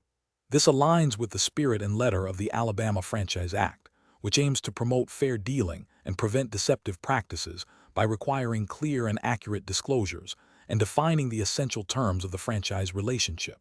S1: This aligns with the spirit and letter of the Alabama Franchise Act, which aims to promote fair dealing and prevent deceptive practices by requiring clear and accurate disclosures and defining the essential terms of the franchise relationship.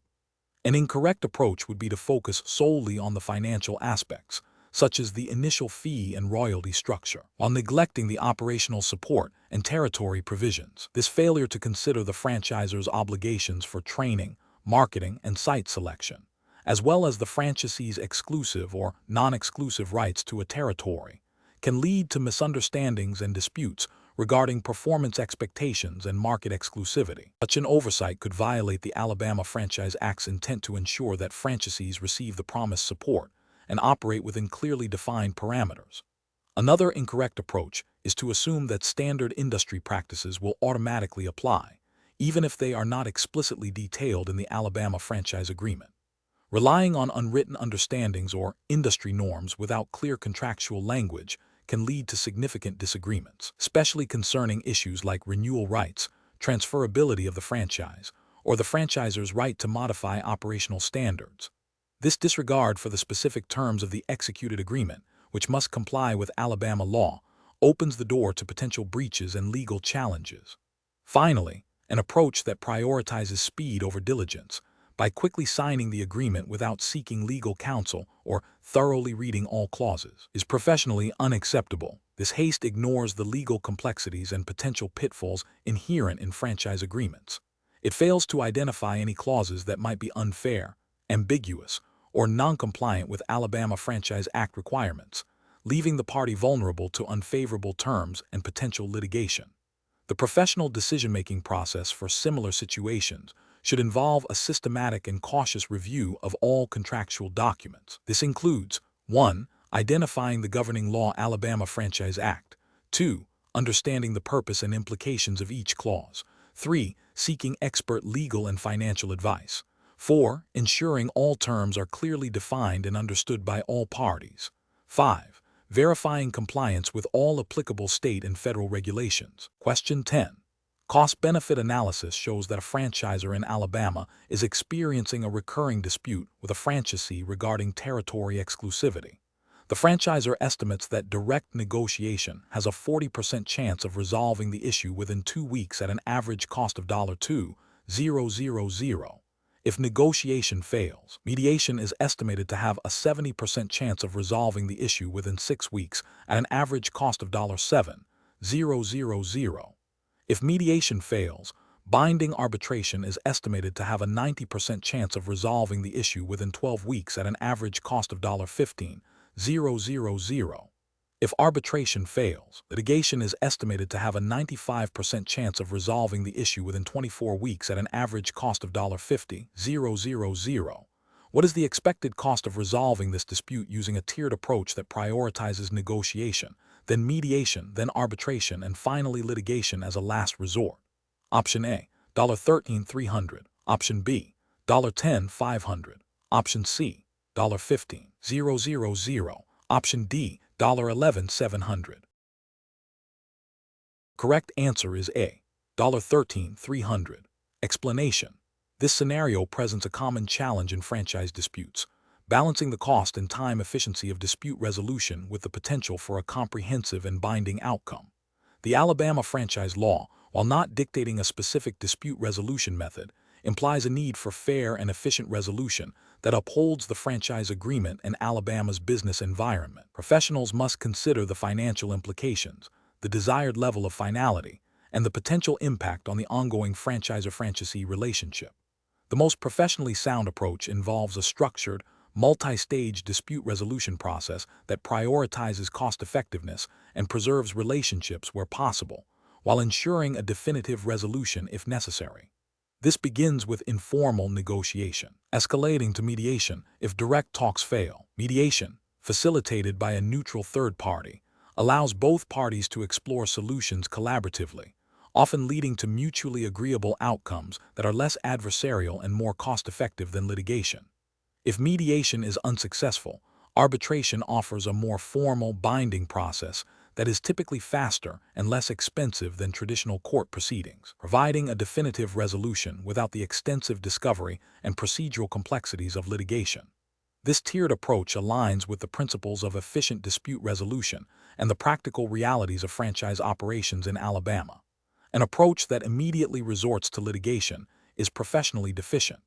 S1: An incorrect approach would be to focus solely on the financial aspects, such as the initial fee and royalty structure, while neglecting the operational support and territory provisions. This failure to consider the franchisor's obligations for training, marketing, and site selection, as well as the franchisee's exclusive or non-exclusive rights to a territory, can lead to misunderstandings and disputes, regarding performance expectations and market exclusivity. Such an oversight could violate the Alabama Franchise Act's intent to ensure that franchisees receive the promised support and operate within clearly defined parameters. Another incorrect approach is to assume that standard industry practices will automatically apply, even if they are not explicitly detailed in the Alabama Franchise Agreement. Relying on unwritten understandings or industry norms without clear contractual language can lead to significant disagreements, especially concerning issues like renewal rights, transferability of the franchise, or the franchisor's right to modify operational standards. This disregard for the specific terms of the executed agreement, which must comply with Alabama law, opens the door to potential breaches and legal challenges. Finally, an approach that prioritizes speed over diligence, by quickly signing the agreement without seeking legal counsel or thoroughly reading all clauses, is professionally unacceptable. This haste ignores the legal complexities and potential pitfalls inherent in franchise agreements. It fails to identify any clauses that might be unfair, ambiguous, or non-compliant with Alabama Franchise Act requirements, leaving the party vulnerable to unfavorable terms and potential litigation. The professional decision-making process for similar situations should involve a systematic and cautious review of all contractual documents. This includes 1. Identifying the governing law Alabama Franchise Act, 2. Understanding the purpose and implications of each clause, 3. Seeking expert legal and financial advice, 4. Ensuring all terms are clearly defined and understood by all parties, 5. Verifying compliance with all applicable state and federal regulations. Question 10. Cost-benefit analysis shows that a franchisor in Alabama is experiencing a recurring dispute with a franchisee regarding territory exclusivity. The franchisor estimates that direct negotiation has a 40% chance of resolving the issue within 2 weeks at an average cost of $2,000. If negotiation fails, mediation is estimated to have a 70% chance of resolving the issue within 6 weeks at an average cost of $7,000. If mediation fails, binding arbitration is estimated to have a 90% chance of resolving the issue within 12 weeks at an average cost of $15,000. If arbitration fails, litigation is estimated to have a 95% chance of resolving the issue within 24 weeks at an average cost of $50,000. What is the expected cost of resolving this dispute using a tiered approach that prioritizes negotiation, then mediation, then arbitration, and finally litigation as a last resort? Option A, $13,300. Option B, $10,500. Option C, $15,000. Option D, $11,700. Correct answer is A, $13,300. Explanation. This scenario presents a common challenge in franchise disputes, balancing the cost and time efficiency of dispute resolution with the potential for a comprehensive and binding outcome. The Alabama franchise law, while not dictating a specific dispute resolution method, implies a need for fair and efficient resolution that upholds the franchise agreement and Alabama's business environment. Professionals must consider the financial implications, the desired level of finality, and the potential impact on the ongoing franchisor-franchisee relationship. The most professionally sound approach involves a structured, multi-stage dispute resolution process that prioritizes cost-effectiveness and preserves relationships where possible, while ensuring a definitive resolution if necessary. This begins with informal negotiation, escalating to mediation if direct talks fail. Mediation, facilitated by a neutral third party, allows both parties to explore solutions collaboratively, often leading to mutually agreeable outcomes that are less adversarial and more cost-effective than litigation. If mediation is unsuccessful, arbitration offers a more formal, binding process that is typically faster and less expensive than traditional court proceedings, providing a definitive resolution without the extensive discovery and procedural complexities of litigation. This tiered approach aligns with the principles of efficient dispute resolution and the practical realities of franchise operations in Alabama. An approach that immediately resorts to litigation is professionally deficient.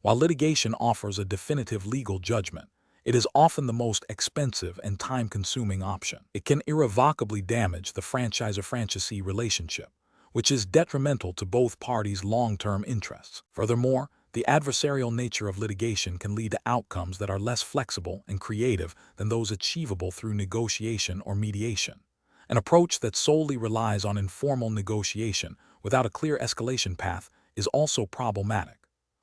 S1: While litigation offers a definitive legal judgment, it is often the most expensive and time-consuming option. It can irrevocably damage the franchisor-franchisee relationship, which is detrimental to both parties' long-term interests. Furthermore, the adversarial nature of litigation can lead to outcomes that are less flexible and creative than those achievable through negotiation or mediation. An approach that solely relies on informal negotiation without a clear escalation path is also problematic.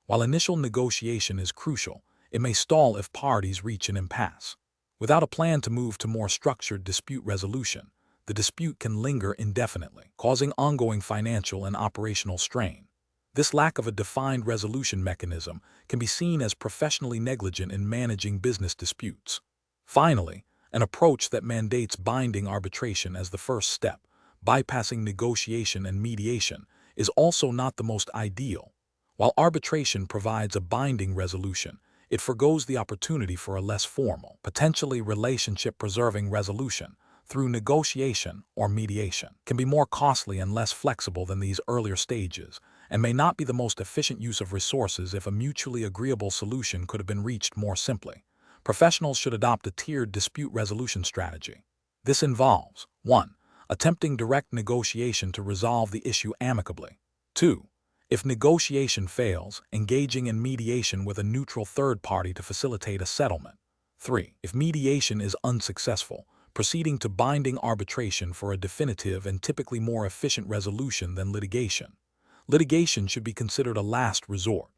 S1: While initial negotiation is crucial, it may stall if parties reach an impasse. Without a plan to move to more structured dispute resolution, the dispute can linger indefinitely, causing ongoing financial and operational strain. This lack of a defined resolution mechanism can be seen as professionally negligent in managing business disputes. Finally, an approach that mandates binding arbitration as the first step, bypassing negotiation and mediation, is also not the most ideal. While arbitration provides a binding resolution, it forgoes the opportunity for a less formal, potentially relationship-preserving resolution through negotiation or mediation. It can be more costly and less flexible than these earlier stages, and may not be the most efficient use of resources if a mutually agreeable solution could have been reached more simply. Professionals should adopt a tiered dispute resolution strategy. This involves 1. Attempting direct negotiation to resolve the issue amicably. 2. If negotiation fails, engaging in mediation with a neutral third party to facilitate a settlement. 3. If mediation is unsuccessful, proceeding to binding arbitration for a definitive and typically more efficient resolution than litigation. Litigation should be considered a last resort.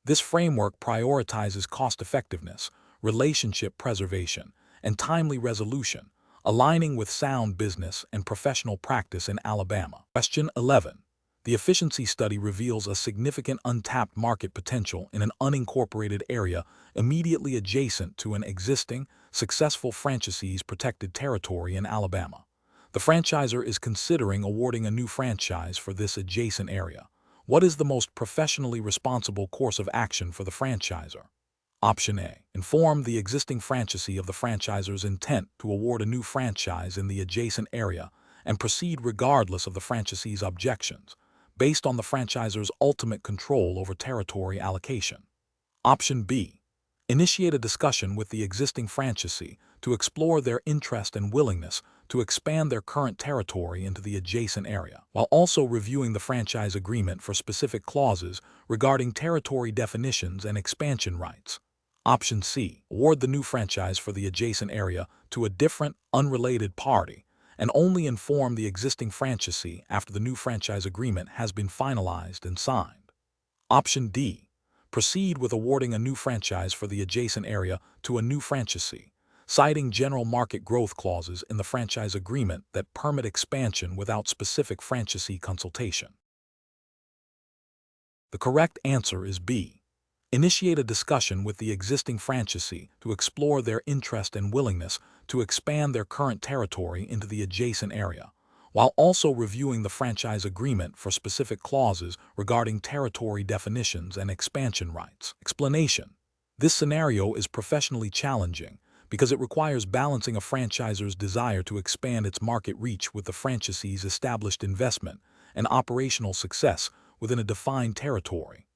S1: This framework prioritizes cost-effectiveness, relationship preservation, and timely resolution, aligning with sound business and professional practice in Alabama. Question 11. The efficiency study reveals a significant untapped market potential in an unincorporated area immediately adjacent to an existing, successful franchisee's protected territory in Alabama. The franchisor is considering awarding a new franchise for this adjacent area. What is the most professionally responsible course of action for the franchisor? Option A. Inform the existing franchisee of the franchisor's intent to award a new franchise in the adjacent area and proceed regardless of the franchisee's objections, based on the franchisor's ultimate control over territory allocation. Option B. Initiate a discussion with the existing franchisee to explore their interest and willingness to expand their current territory into the adjacent area, while also reviewing the franchise agreement for specific clauses regarding territory definitions and expansion rights. Option C. Award the new franchise for the adjacent area to a different, unrelated party, and only inform the existing franchisee after the new franchise agreement has been finalized and signed. Option D. Proceed with awarding a new franchise for the adjacent area to a new franchisee, citing general market growth clauses in the franchise agreement that permit expansion without specific franchisee consultation. The correct answer is B. Initiate a discussion with the existing franchisee to explore their interest and willingness to expand their current territory into the adjacent area, while also reviewing the franchise agreement for specific clauses regarding territory definitions and expansion rights. Explanation: this scenario is professionally challenging because it requires balancing a franchisor's desire to expand its market reach with the franchisee's established investment and operational success within a defined territory.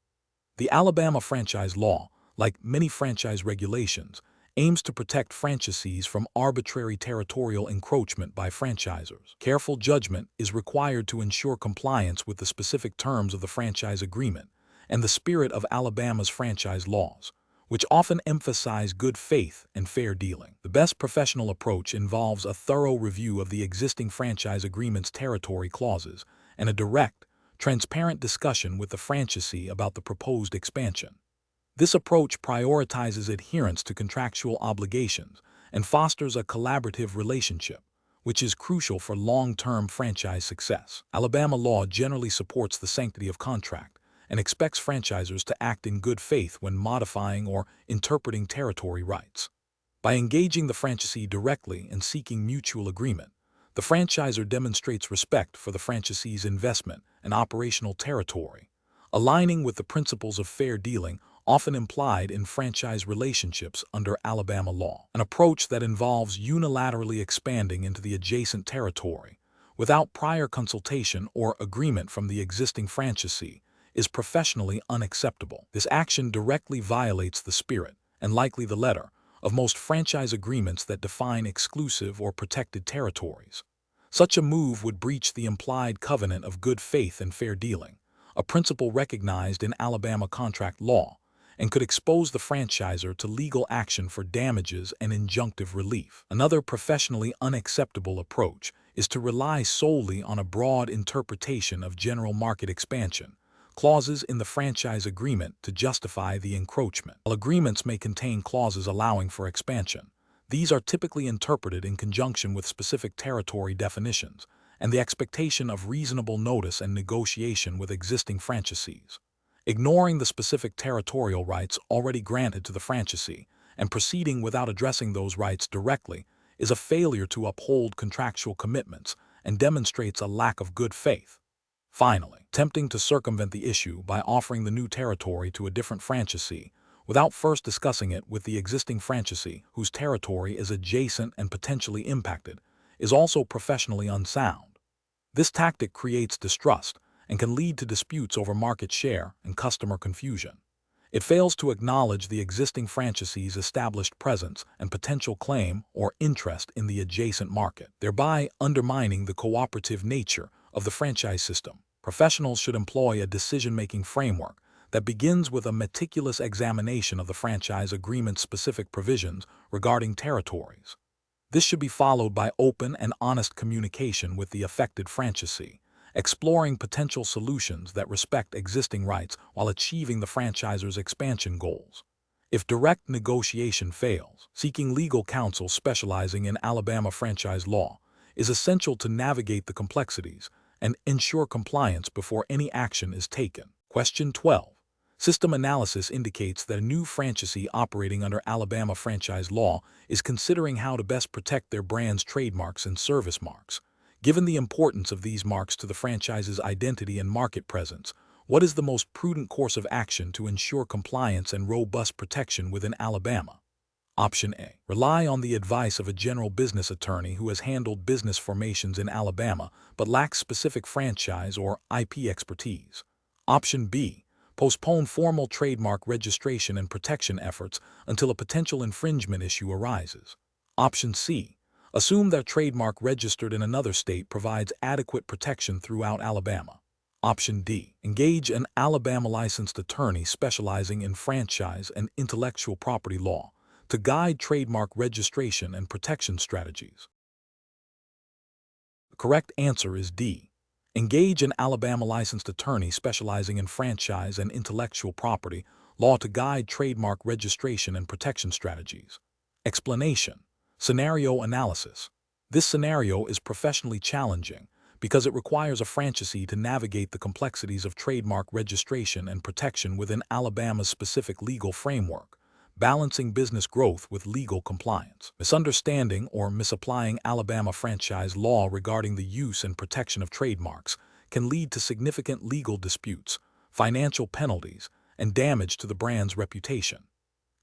S1: The Alabama franchise law, like many franchise regulations, aims to protect franchisees from arbitrary territorial encroachment by franchisors. Careful judgment is required to ensure compliance with the specific terms of the franchise agreement and the spirit of Alabama's franchise laws, which often emphasize good faith and fair dealing. The best professional approach involves a thorough review of the existing franchise agreement's territory clauses and a direct, transparent discussion with the franchisee about the proposed expansion. This approach prioritizes adherence to contractual obligations and fosters a collaborative relationship, which is crucial for long-term franchise success. Alabama law generally supports the sanctity of contract and expects franchisors to act in good faith when modifying or interpreting territory rights. By engaging the franchisee directly and seeking mutual agreement, the franchisor demonstrates respect for the franchisee's investment and operational territory, aligning with the principles of fair dealing often implied in franchise relationships under Alabama law. An approach that involves unilaterally expanding into the adjacent territory without prior consultation or agreement from the existing franchisee is professionally unacceptable. This action directly violates the spirit, and likely the letter, of most franchise agreements that define exclusive or protected territories. Such a move would breach the implied covenant of good faith and fair dealing, a principle recognized in Alabama contract law, and could expose the franchisor to legal action for damages and injunctive relief. Another professionally unacceptable approach is to rely solely on a broad interpretation of general market expansion, clauses in the franchise agreement to justify the encroachment. While agreements may contain clauses allowing for expansion, these are typically interpreted in conjunction with specific territory definitions and the expectation of reasonable notice and negotiation with existing franchisees. Ignoring the specific territorial rights already granted to the franchisee and proceeding without addressing those rights directly is a failure to uphold contractual commitments and demonstrates a lack of good faith. Finally, attempting to circumvent the issue by offering the new territory to a different franchisee without first discussing it with the existing franchisee whose territory is adjacent and potentially impacted is also professionally unsound. This tactic creates distrust and can lead to disputes over market share and customer confusion. It fails to acknowledge the existing franchisee's established presence and potential claim or interest in the adjacent market, thereby undermining the cooperative nature of the franchise system. Professionals should employ a decision-making framework that begins with a meticulous examination of the franchise agreement's specific provisions regarding territories. This should be followed by open and honest communication with the affected franchisee, exploring potential solutions that respect existing rights while achieving the franchisor's expansion goals. If direct negotiation fails, seeking legal counsel specializing in Alabama franchise law is essential to navigate the complexities and ensure compliance before any action is taken. Question 12. System analysis indicates that a new franchisee operating under Alabama franchise law is considering how to best protect their brand's trademarks and service marks. Given the importance of these marks to the franchise's identity and market presence, what is the most prudent course of action to ensure compliance and robust protection within Alabama? Option A. Rely on the advice of a general business attorney who has handled business formations in Alabama but lacks specific franchise or IP expertise. Option B. Postpone formal trademark registration and protection efforts until a potential infringement issue arises. Option C. Assume that trademark registered in another state provides adequate protection throughout Alabama. Option D. Engage an Alabama licensed attorney specializing in franchise and intellectual property law to guide trademark registration and protection strategies. The correct answer is D. Engage an Alabama licensed attorney specializing in franchise and intellectual property law to guide trademark registration and protection strategies. Explanation. Scenario analysis. This scenario is professionally challenging because it requires a franchisee to navigate the complexities of trademark registration and protection within Alabama's specific legal framework, balancing business growth with legal compliance. Misunderstanding or misapplying Alabama franchise law regarding the use and protection of trademarks can lead to significant legal disputes, financial penalties, and damage to the brand's reputation.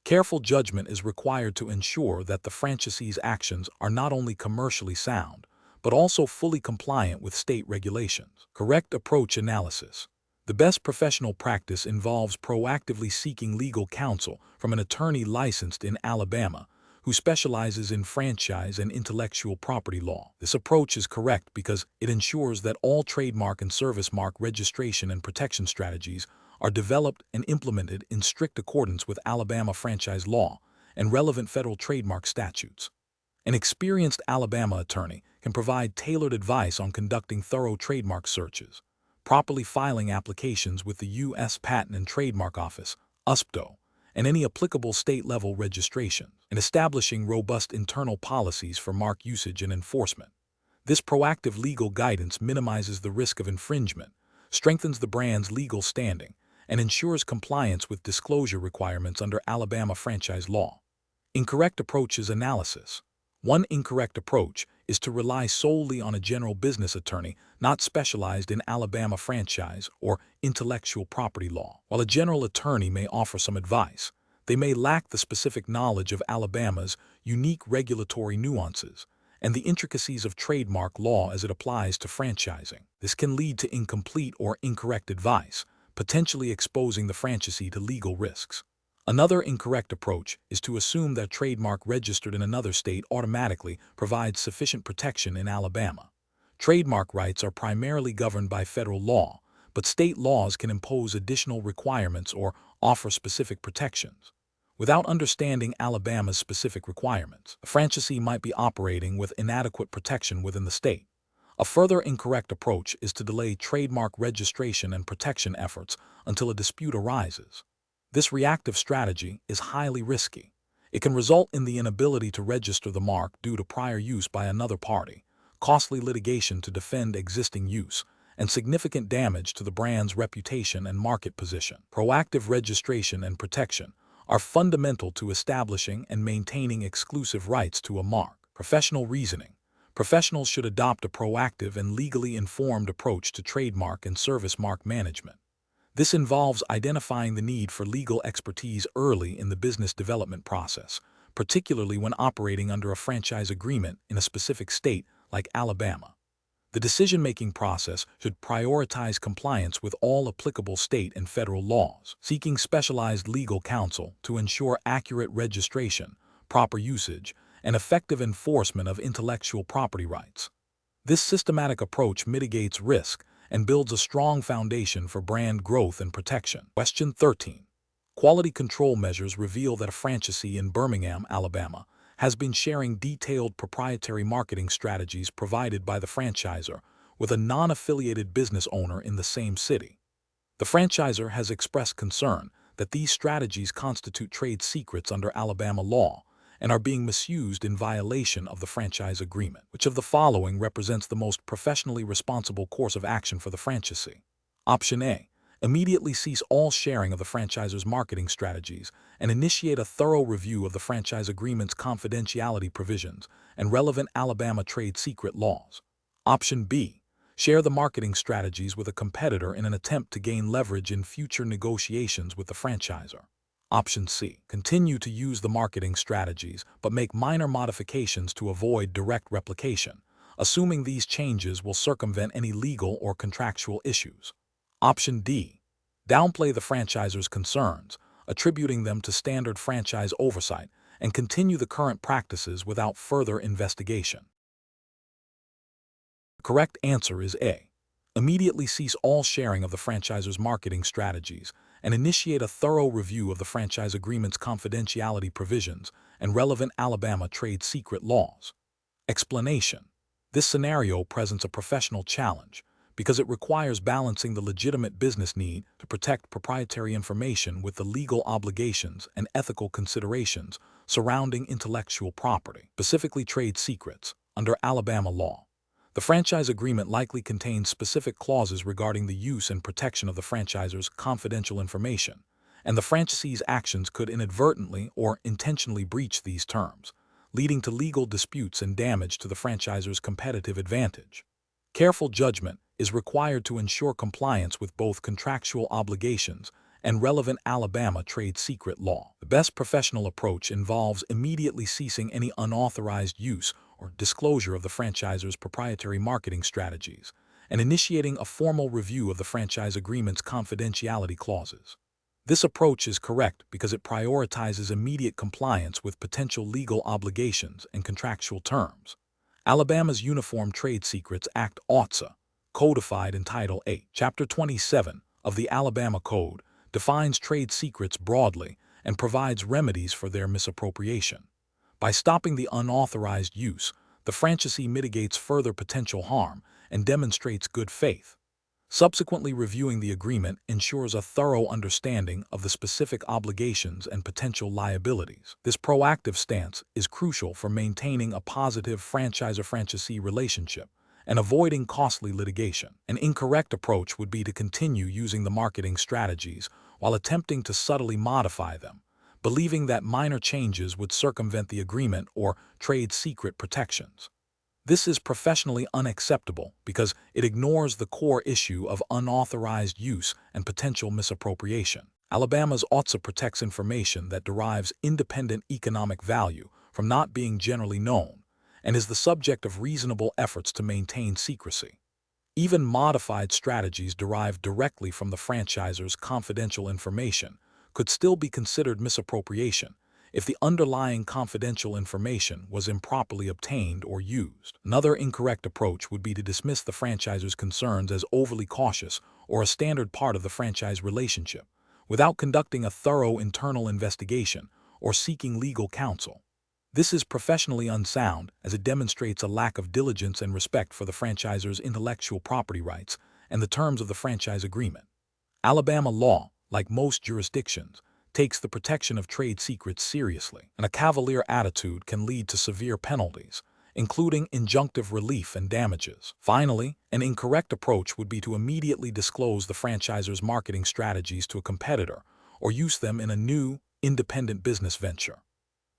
S1: Careful judgment is required to ensure that the franchisee's actions are not only commercially sound, but also fully compliant with state regulations. Correct approach analysis. The best professional practice involves proactively seeking legal counsel from an attorney licensed in Alabama who specializes in franchise and intellectual property law. This approach is correct because it ensures that all trademark and service mark registration and protection strategies are developed and implemented in strict accordance with Alabama franchise law and relevant federal trademark statutes. An experienced Alabama attorney can provide tailored advice on conducting thorough trademark searches, properly filing applications with the U.S. Patent and Trademark Office, USPTO, and any applicable state-level registrations, and establishing robust internal policies for mark usage and enforcement. This proactive legal guidance minimizes the risk of infringement, strengthens the brand's legal standing, and ensures compliance with disclosure requirements under Alabama franchise law. Incorrect approaches analysis. One incorrect approach is to rely solely on a general business attorney not specialized in Alabama franchise or intellectual property law. While a general attorney may offer some advice, they may lack the specific knowledge of Alabama's unique regulatory nuances and the intricacies of trademark law as it applies to franchising. This can lead to incomplete or incorrect advice, potentially exposing the franchisee to legal risks. Another incorrect approach is to assume that trademark registered in another state automatically provides sufficient protection in Alabama. Trademark rights are primarily governed by federal law, but state laws can impose additional requirements or offer specific protections. Without understanding Alabama's specific requirements, a franchisee might be operating with inadequate protection within the state. A further incorrect approach is to delay trademark registration and protection efforts until a dispute arises. This reactive strategy is highly risky. It can result in the inability to register the mark due to prior use by another party, costly litigation to defend existing use, and significant damage to the brand's reputation and market position. Proactive registration and protection are fundamental to establishing and maintaining exclusive rights to a mark. Professional reasoning. Professionals should adopt a proactive and legally informed approach to trademark and service mark management. This involves identifying the need for legal expertise early in the business development process, particularly when operating under a franchise agreement in a specific state like Alabama. The decision-making process should prioritize compliance with all applicable state and federal laws, seeking specialized legal counsel to ensure accurate registration, proper usage, and effective enforcement of intellectual property rights. This systematic approach mitigates risk and builds a strong foundation for brand growth and protection. Question 13. Quality control measures reveal that a franchisee in Birmingham, Alabama, has been sharing detailed proprietary marketing strategies provided by the franchisor with a non-affiliated business owner in the same city. The franchisor has expressed concern that these strategies constitute trade secrets under Alabama law and are being misused in violation of the franchise agreement. Which of the following represents the most professionally responsible course of action for the franchisee? Option A. Immediately cease all sharing of the franchisor's marketing strategies and initiate a thorough review of the franchise agreement's confidentiality provisions and relevant Alabama trade secret laws. Option B. Share the marketing strategies with a competitor in an attempt to gain leverage in future negotiations with the franchisor. Option C. Continue to use the marketing strategies but make minor modifications to avoid direct replication, assuming these changes will circumvent any legal or contractual issues. Option D. Downplay the franchisor's concerns, attributing them to standard franchise oversight, and continue the current practices without further investigation. The correct answer is A. Immediately cease all sharing of the franchisor's marketing strategies and initiate a thorough review of the franchise agreement's confidentiality provisions and relevant Alabama trade secret laws. Explanation. This scenario presents a professional challenge because it requires balancing the legitimate business need to protect proprietary information with the legal obligations and ethical considerations surrounding intellectual property, specifically trade secrets, under Alabama law. The franchise agreement likely contains specific clauses regarding the use and protection of the franchisor's confidential information, and the franchisee's actions could inadvertently or intentionally breach these terms, leading to legal disputes and damage to the franchisor's competitive advantage. Careful judgment is required to ensure compliance with both contractual obligations and relevant Alabama trade secret law. The best professional approach involves immediately ceasing any unauthorized use or disclosure of the franchisor's proprietary marketing strategies and initiating a formal review of the franchise agreement's confidentiality clauses. This approach is correct because it prioritizes immediate compliance with potential legal obligations and contractual terms. Alabama's Uniform Trade Secrets Act (OTSA), codified in Title 8, Chapter 27 of the Alabama Code, defines trade secrets broadly and provides remedies for their misappropriation. By stopping the unauthorized use, the franchisee mitigates further potential harm and demonstrates good faith. Subsequently reviewing the agreement ensures a thorough understanding of the specific obligations and potential liabilities. This proactive stance is crucial for maintaining a positive franchisor-franchisee relationship and avoiding costly litigation. An incorrect approach would be to continue using the marketing strategies while attempting to subtly modify them, believing that minor changes would circumvent the agreement or trade secret protections. This is professionally unacceptable because it ignores the core issue of unauthorized use and potential misappropriation. Alabama's OTSA protects information that derives independent economic value from not being generally known and is the subject of reasonable efforts to maintain secrecy. Even modified strategies derived directly from the franchisor's confidential information could still be considered misappropriation if the underlying confidential information was improperly obtained or used. Another incorrect approach would be to dismiss the franchisor's concerns as overly cautious or a standard part of the franchise relationship, without conducting a thorough internal investigation or seeking legal counsel. This is professionally unsound as it demonstrates a lack of diligence and respect for the franchisor's intellectual property rights and the terms of the franchise agreement. Alabama law, like most jurisdictions, takes the protection of trade secrets seriously, and a cavalier attitude can lead to severe penalties, including injunctive relief and damages. Finally, an incorrect approach would be to immediately disclose the franchisor's marketing strategies to a competitor or use them in a new, independent business venture.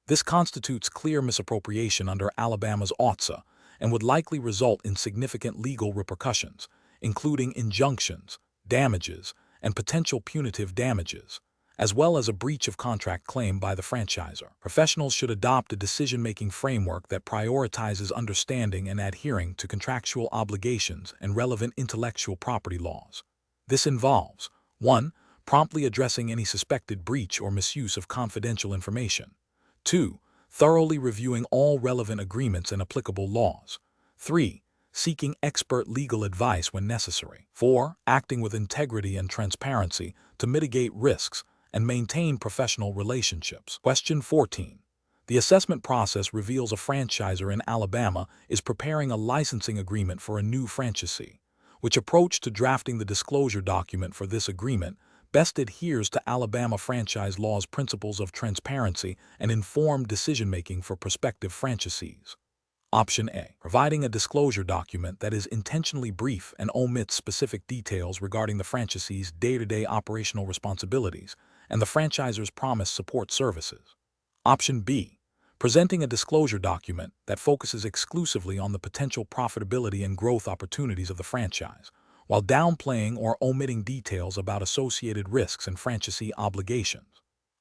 S1: This constitutes clear misappropriation under Alabama's OTSA and would likely result in significant legal repercussions, including injunctions, damages, and potential punitive damages, as well as a breach of contract claim by the franchisor. Professionals should adopt a decision-making framework that prioritizes understanding and adhering to contractual obligations and relevant intellectual property laws. This involves 1. Promptly addressing any suspected breach or misuse of confidential information. 2. Thoroughly reviewing all relevant agreements and applicable laws. 3. Seeking expert legal advice when necessary. 4. Acting with integrity and transparency to mitigate risks and maintain professional relationships. Question 14. The assessment process reveals a franchisor in Alabama is preparing a licensing agreement for a new franchisee. Which approach to drafting the disclosure document for this agreement best adheres to Alabama franchise law's principles of transparency and informed decision-making for prospective franchisees? Option A. Providing a disclosure document that is intentionally brief and omits specific details regarding the franchisee's day-to-day operational responsibilities and the franchisor's promised support services. Option B. Presenting a disclosure document that focuses exclusively on the potential profitability and growth opportunities of the franchise, while downplaying or omitting details about associated risks and franchisee obligations.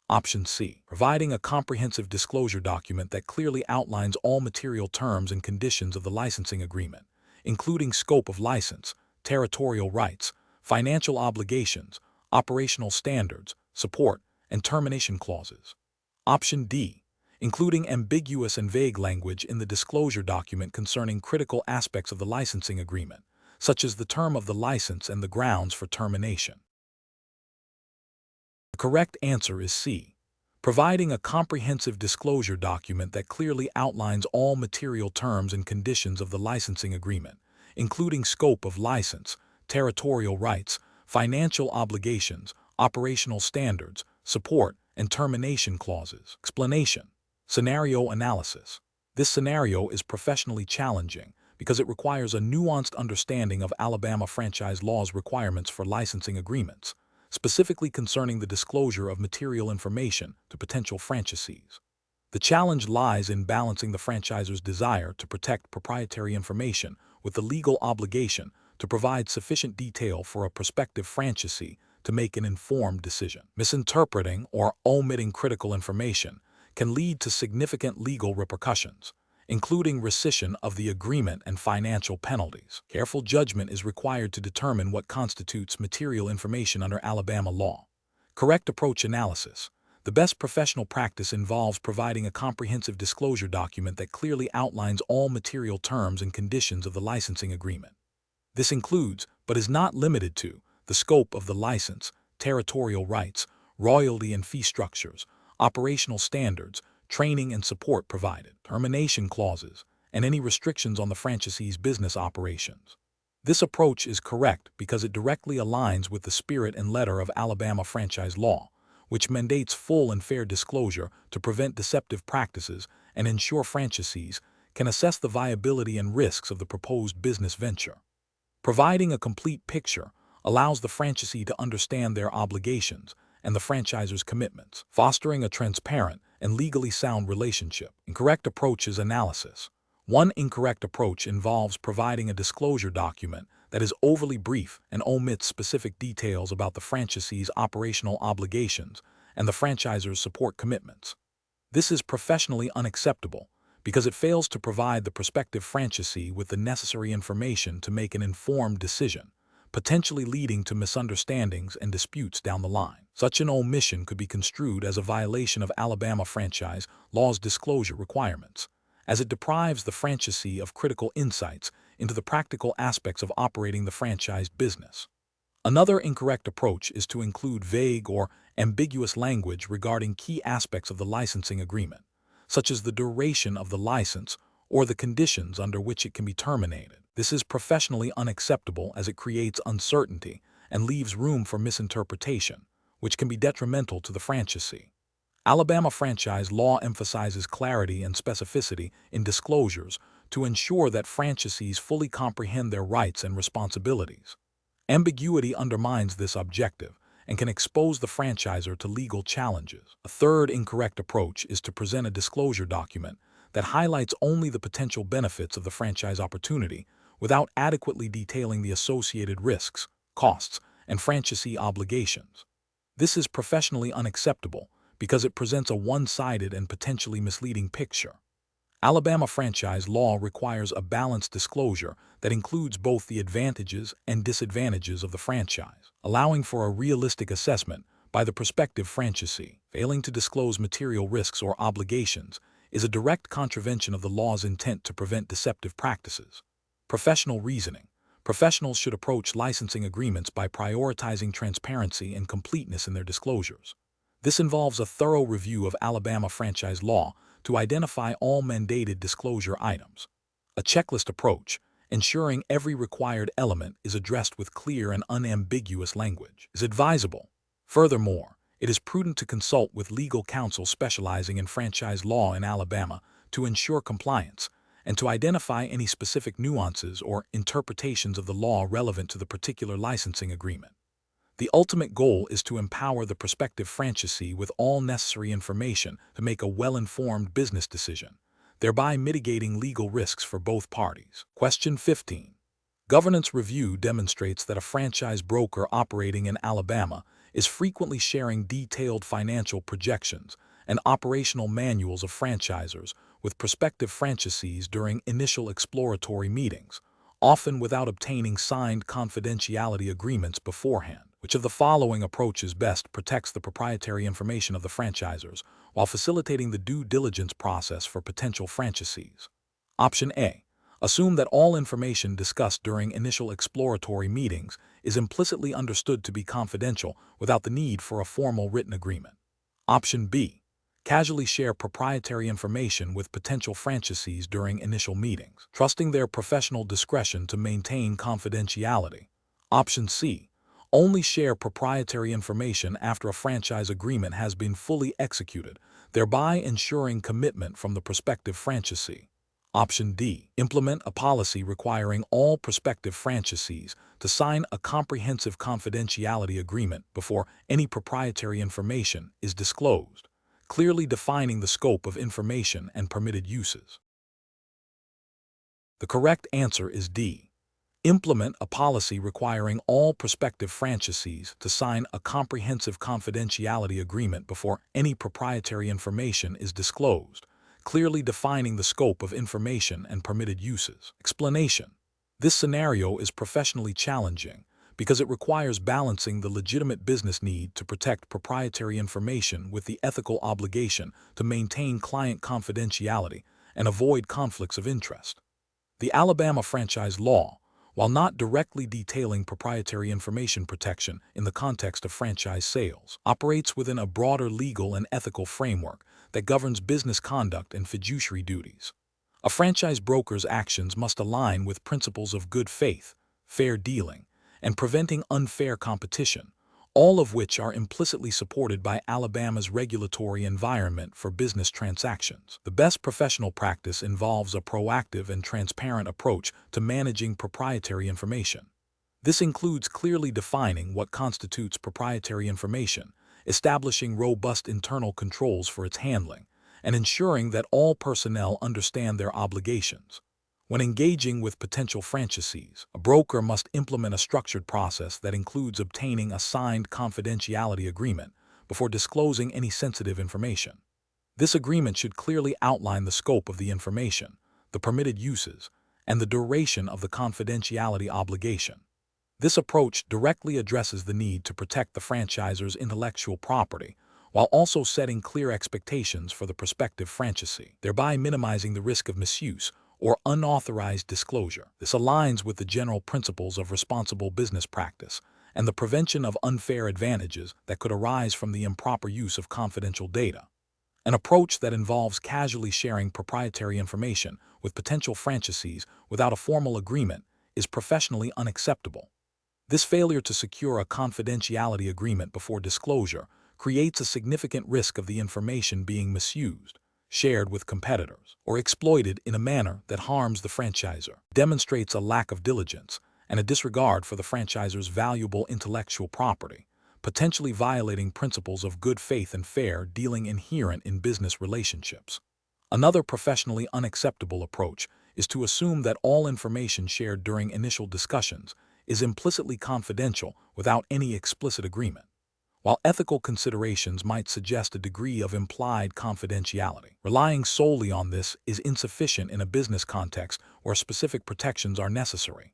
S1: Option C. Providing a comprehensive disclosure document that clearly outlines all material terms and conditions of the licensing agreement, including scope of license, territorial rights, financial obligations, operational standards, support, and termination clauses. Option D. Including ambiguous and vague language in the disclosure document concerning critical aspects of the licensing agreement, such as the term of the license and the grounds for termination. The correct answer is C. Providing a comprehensive disclosure document that clearly outlines all material terms and conditions of the licensing agreement, including scope of license, territorial rights, financial obligations, operational standards, support, and termination clauses. Explanation. Scenario analysis. This scenario is professionally challenging because it requires a nuanced understanding of Alabama franchise law's requirements for licensing agreements, specifically concerning the disclosure of material information to potential franchisees. The challenge lies in balancing the franchisor's desire to protect proprietary information with the legal obligation to provide sufficient detail for a prospective franchisee to make an informed decision. Misinterpreting or omitting critical information can lead to significant legal repercussions, including rescission of the agreement and financial penalties. Careful judgment is required to determine what constitutes material information under Alabama law. Correct approach analysis. The best professional practice involves providing a comprehensive disclosure document that clearly outlines all material terms and conditions of the licensing agreement. This includes, but is not limited to, the scope of the license, territorial rights, royalty and fee structures, operational standards, training and support provided, termination clauses, and any restrictions on the franchisee's business operations. This approach is correct because it directly aligns with the spirit and letter of Alabama franchise law, which mandates full and fair disclosure to prevent deceptive practices and ensure franchisees can assess the viability and risks of the proposed business venture. Providing a complete picture allows the franchisee to understand their obligations and the franchisor's commitments, fostering a transparent and legally sound relationship. Incorrect approach is analysis. One incorrect approach involves providing a disclosure document that is overly brief and omits specific details about the franchisee's operational obligations and the franchisor's support commitments. This is professionally unacceptable because it fails to provide the prospective franchisee with the necessary information to make an informed decision, potentially leading to misunderstandings and disputes down the line. Such an omission could be construed as a violation of Alabama franchise law's disclosure requirements, as it deprives the franchisee of critical insights into the practical aspects of operating the franchised business. Another incorrect approach is to include vague or ambiguous language regarding key aspects of the licensing agreement, such as the duration of the license or the conditions under which it can be terminated. This is professionally unacceptable as it creates uncertainty and leaves room for misinterpretation, which can be detrimental to the franchisee. Alabama franchise law emphasizes clarity and specificity in disclosures to ensure that franchisees fully comprehend their rights and responsibilities. Ambiguity undermines this objective and can expose the franchisor to legal challenges. A third incorrect approach is to present a disclosure document that highlights only the potential benefits of the franchise opportunity without adequately detailing the associated risks, costs, and franchisee obligations. This is professionally unacceptable because it presents a one-sided and potentially misleading picture. Alabama franchise law requires a balanced disclosure that includes both the advantages and disadvantages of the franchise, allowing for a realistic assessment by the prospective franchisee. Failing to disclose material risks or obligations is a direct contravention of the law's intent to prevent deceptive practices. Professional reasoning. Professionals should approach licensing agreements by prioritizing transparency and completeness in their disclosures. This involves a thorough review of Alabama franchise law to identify all mandated disclosure items. A checklist approach, ensuring every required element is addressed with clear and unambiguous language, is advisable. Furthermore, it is prudent to consult with legal counsel specializing in franchise law in Alabama to ensure compliance and to identify any specific nuances or interpretations of the law relevant to the particular licensing agreement. The ultimate goal is to empower the prospective franchisee with all necessary information to make a well-informed business decision, thereby mitigating legal risks for both parties. Question 15. Governance review demonstrates that a franchise broker operating in Alabama is frequently sharing detailed financial projections and operational manuals of franchisors with prospective franchisees during initial exploratory meetings, often without obtaining signed confidentiality agreements beforehand. Which of the following approaches best protects the proprietary information of the franchisors while facilitating the due diligence process for potential franchisees? Option A. Assume that all information discussed during initial exploratory meetings is implicitly understood to be confidential without the need for a formal written agreement. Option B. Casually share proprietary information with potential franchisees during initial meetings, trusting their professional discretion to maintain confidentiality. Option C. Only share proprietary information after a franchise agreement has been fully executed, thereby ensuring commitment from the prospective franchisee. Option D. Implement a policy requiring all prospective franchisees to sign a comprehensive confidentiality agreement before any proprietary information is disclosed, clearly defining the scope of information and permitted uses. The correct answer is D. Implement a policy requiring all prospective franchisees to sign a comprehensive confidentiality agreement before any proprietary information is disclosed, clearly defining the scope of information and permitted uses. Explanation. This scenario is professionally challenging because it requires balancing the legitimate business need to protect proprietary information with the ethical obligation to maintain client confidentiality and avoid conflicts of interest. The Alabama franchise law, while not directly detailing proprietary information protection in the context of franchise sales, operates within a broader legal and ethical framework that governs business conduct and fiduciary duties. A franchise broker's actions must align with principles of good faith, fair dealing, and preventing unfair competition, all of which are implicitly supported by Alabama's regulatory environment for business transactions. The best professional practice involves a proactive and transparent approach to managing proprietary information. This includes clearly defining what constitutes proprietary information, establishing robust internal controls for its handling, and ensuring that all personnel understand their obligations. When engaging with potential franchisees, a broker must implement a structured process that includes obtaining a signed confidentiality agreement before disclosing any sensitive information. This agreement should clearly outline the scope of the information, the permitted uses, and the duration of the confidentiality obligation. This approach directly addresses the need to protect the franchisor's intellectual property while also setting clear expectations for the prospective franchisee, thereby minimizing the risk of misuse or unauthorized disclosure. This aligns with the general principles of responsible business practice and the prevention of unfair advantages that could arise from the improper use of confidential data. An approach that involves casually sharing proprietary information with potential franchisees without a formal agreement is professionally unacceptable. This failure to secure a confidentiality agreement before disclosure creates a significant risk of the information being misused, shared with competitors, or exploited in a manner that harms the franchisor. Demonstrates a lack of diligence and a disregard for the franchisor's valuable intellectual property, potentially violating principles of good faith and fair dealing inherent in business relationships. Another professionally unacceptable approach is to assume that all information shared during initial discussions is implicitly confidential without any explicit agreement. While ethical considerations might suggest a degree of implied confidentiality, relying solely on this is insufficient in a business context where specific protections are necessary.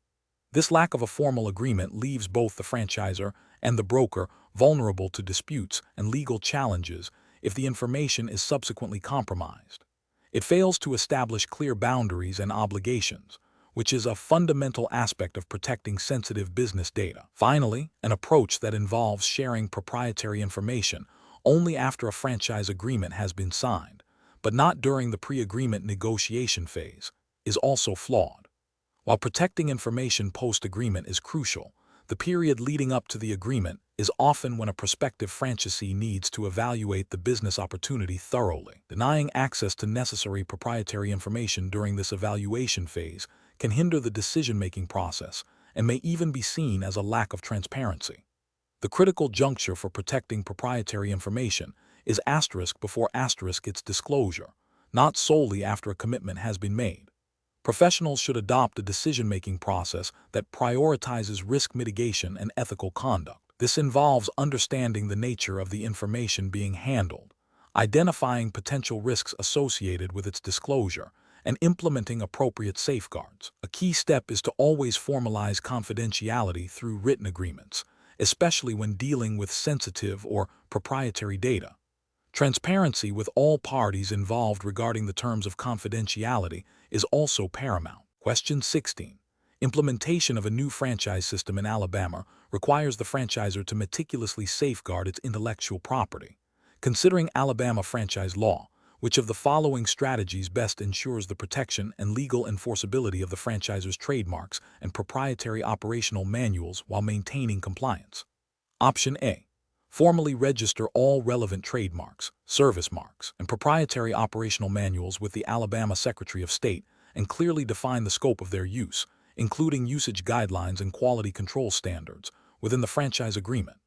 S1: This lack of a formal agreement leaves both the franchisor and the broker vulnerable to disputes and legal challenges if the information is subsequently compromised. It fails to establish clear boundaries and obligations, which is a fundamental aspect of protecting sensitive business data. Finally, an approach that involves sharing proprietary information only after a franchise agreement has been signed, but not during the pre-agreement negotiation phase, is also flawed. While protecting information post-agreement is crucial, the period leading up to the agreement is often when a prospective franchisee needs to evaluate the business opportunity thoroughly. Denying access to necessary proprietary information during this evaluation phase can hinder the decision-making process and may even be seen as a lack of transparency. The critical juncture for protecting proprietary information is asterisk before asterisk its disclosure, not solely after a commitment has been made. Professionals should adopt a decision-making process that prioritizes risk mitigation and ethical conduct. This involves understanding the nature of the information being handled, identifying potential risks associated with its disclosure, and implementing appropriate safeguards. A key step is to always formalize confidentiality through written agreements, especially when dealing with sensitive or proprietary data. Transparency with all parties involved regarding the terms of confidentiality is also paramount. Question 16. Implementation of a new franchise system in Alabama requires the franchisor to meticulously safeguard its intellectual property. Considering Alabama franchise law, which of the following strategies best ensures the protection and legal enforceability of the franchisor's trademarks and proprietary operational manuals while maintaining compliance? Option A. Formally register all relevant trademarks, service marks, and proprietary operational manuals with the Alabama Secretary of State and clearly define the scope of their use, including usage guidelines and quality control standards, within the franchise agreement.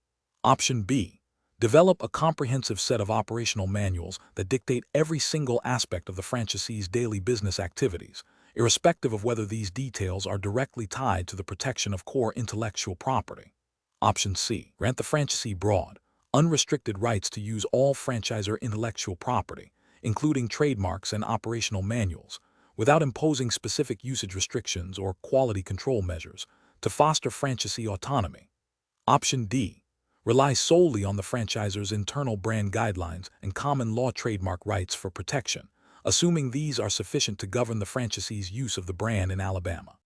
S1: Option B. Develop a comprehensive set of operational manuals that dictate every single aspect of the franchisee's daily business activities, irrespective of whether these details are directly tied to the protection of core intellectual property. Option C. Grant the franchisee broad, unrestricted rights to use all franchisor intellectual property, including trademarks and operational manuals, without imposing specific usage restrictions or quality control measures, to foster franchisee autonomy. Option D. Rely solely on the franchisor's internal brand guidelines and common law trademark rights for protection, assuming these are sufficient to govern the franchisee's use of the brand in Alabama.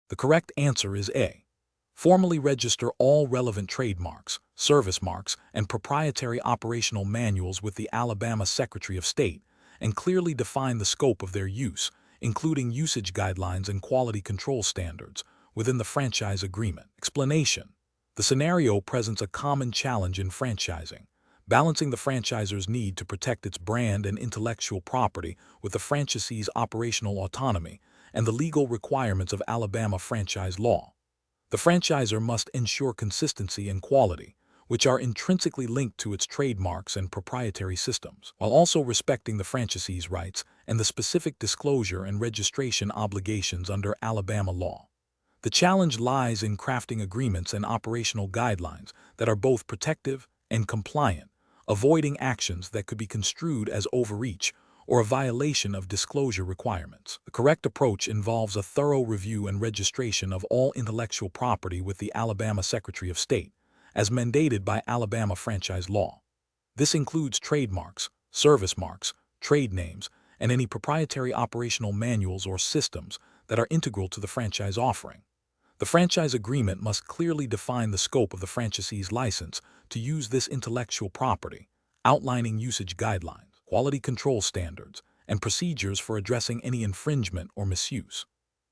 S1: The correct answer is A. Formally register all relevant trademarks, service marks, and proprietary operational manuals with the Alabama Secretary of State and clearly define the scope of their use, including usage guidelines and quality control standards, within the franchise agreement. Explanation. The scenario presents a common challenge in franchising, balancing the franchisor's need to protect its brand and intellectual property with the franchisee's operational autonomy and the legal requirements of Alabama franchise law. The franchisor must ensure consistency and quality, which are intrinsically linked to its trademarks and proprietary systems, while also respecting the franchisee's rights and the specific disclosure and registration obligations under Alabama law. The challenge lies in crafting agreements and operational guidelines that are both protective and compliant, avoiding actions that could be construed as overreach or a violation of disclosure requirements. The correct approach involves a thorough review and registration of all intellectual property with the Alabama Secretary of State, as mandated by Alabama franchise law. This includes trademarks, service marks, trade names, and any proprietary operational manuals or systems that are integral to the franchise offering. The franchise agreement must clearly define the scope of the franchisee's license to use this intellectual property, outlining usage guidelines, quality control standards, and procedures for addressing any infringement or misuse.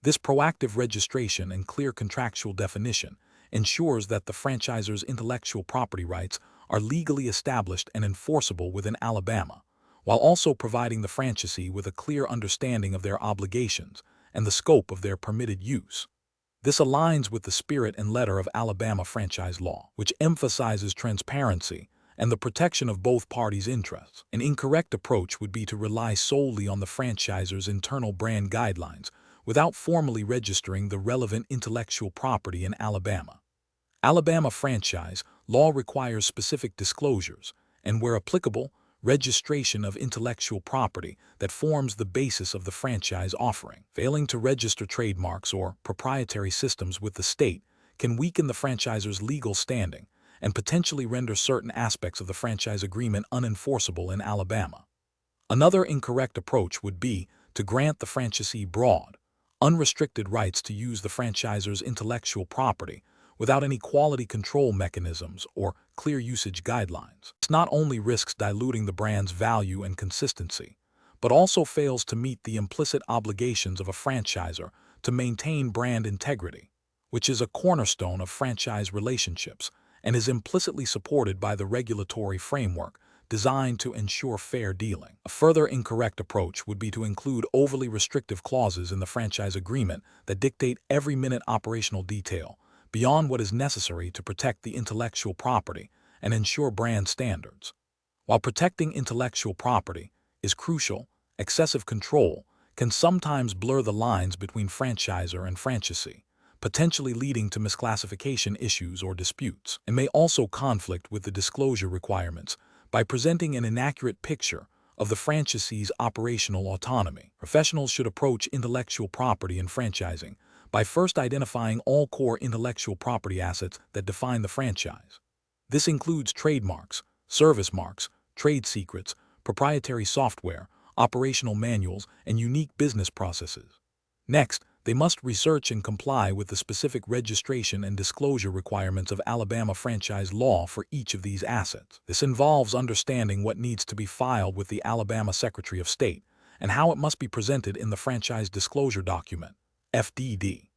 S1: This proactive registration and clear contractual definition ensures that the franchisor's intellectual property rights are legally established and enforceable within Alabama, while also providing the franchisee with a clear understanding of their obligations and the scope of their permitted use. This aligns with the spirit and letter of Alabama franchise law, which emphasizes transparency and the protection of both parties' interests. An incorrect approach would be to rely solely on the franchisor's internal brand guidelines without formally registering the relevant intellectual property in Alabama. Alabama franchise law requires specific disclosures and, where applicable, registration of intellectual property that forms the basis of the franchise offering. Failing to register trademarks or proprietary systems with the state can weaken the franchisor's legal standing and potentially render certain aspects of the franchise agreement unenforceable in Alabama. Another incorrect approach would be to grant the franchisee broad, unrestricted rights to use the franchisor's intellectual property without any quality control mechanisms or clear usage guidelines. This not only risks diluting the brand's value and consistency, but also fails to meet the implicit obligations of a franchisor to maintain brand integrity, which is a cornerstone of franchise relationships and is implicitly supported by the regulatory framework designed to ensure fair dealing. A further incorrect approach would be to include overly restrictive clauses in the franchise agreement that dictate every minute operational detail beyond what is necessary to protect the intellectual property and ensure brand standards. While protecting intellectual property is crucial, excessive control can sometimes blur the lines between franchisor and franchisee, potentially leading to misclassification issues or disputes, and may also conflict with the disclosure requirements by presenting an inaccurate picture of the franchisee's operational autonomy. Professionals should approach intellectual property in franchising by first identifying all core intellectual property assets that define the franchise. This includes trademarks, service marks, trade secrets, proprietary software, operational manuals, and unique business processes. Next, they must research and comply with the specific registration and disclosure requirements of Alabama franchise law for each of these assets. This involves understanding what needs to be filed with the Alabama Secretary of State and how it must be presented in the Franchise Disclosure Document, FDD.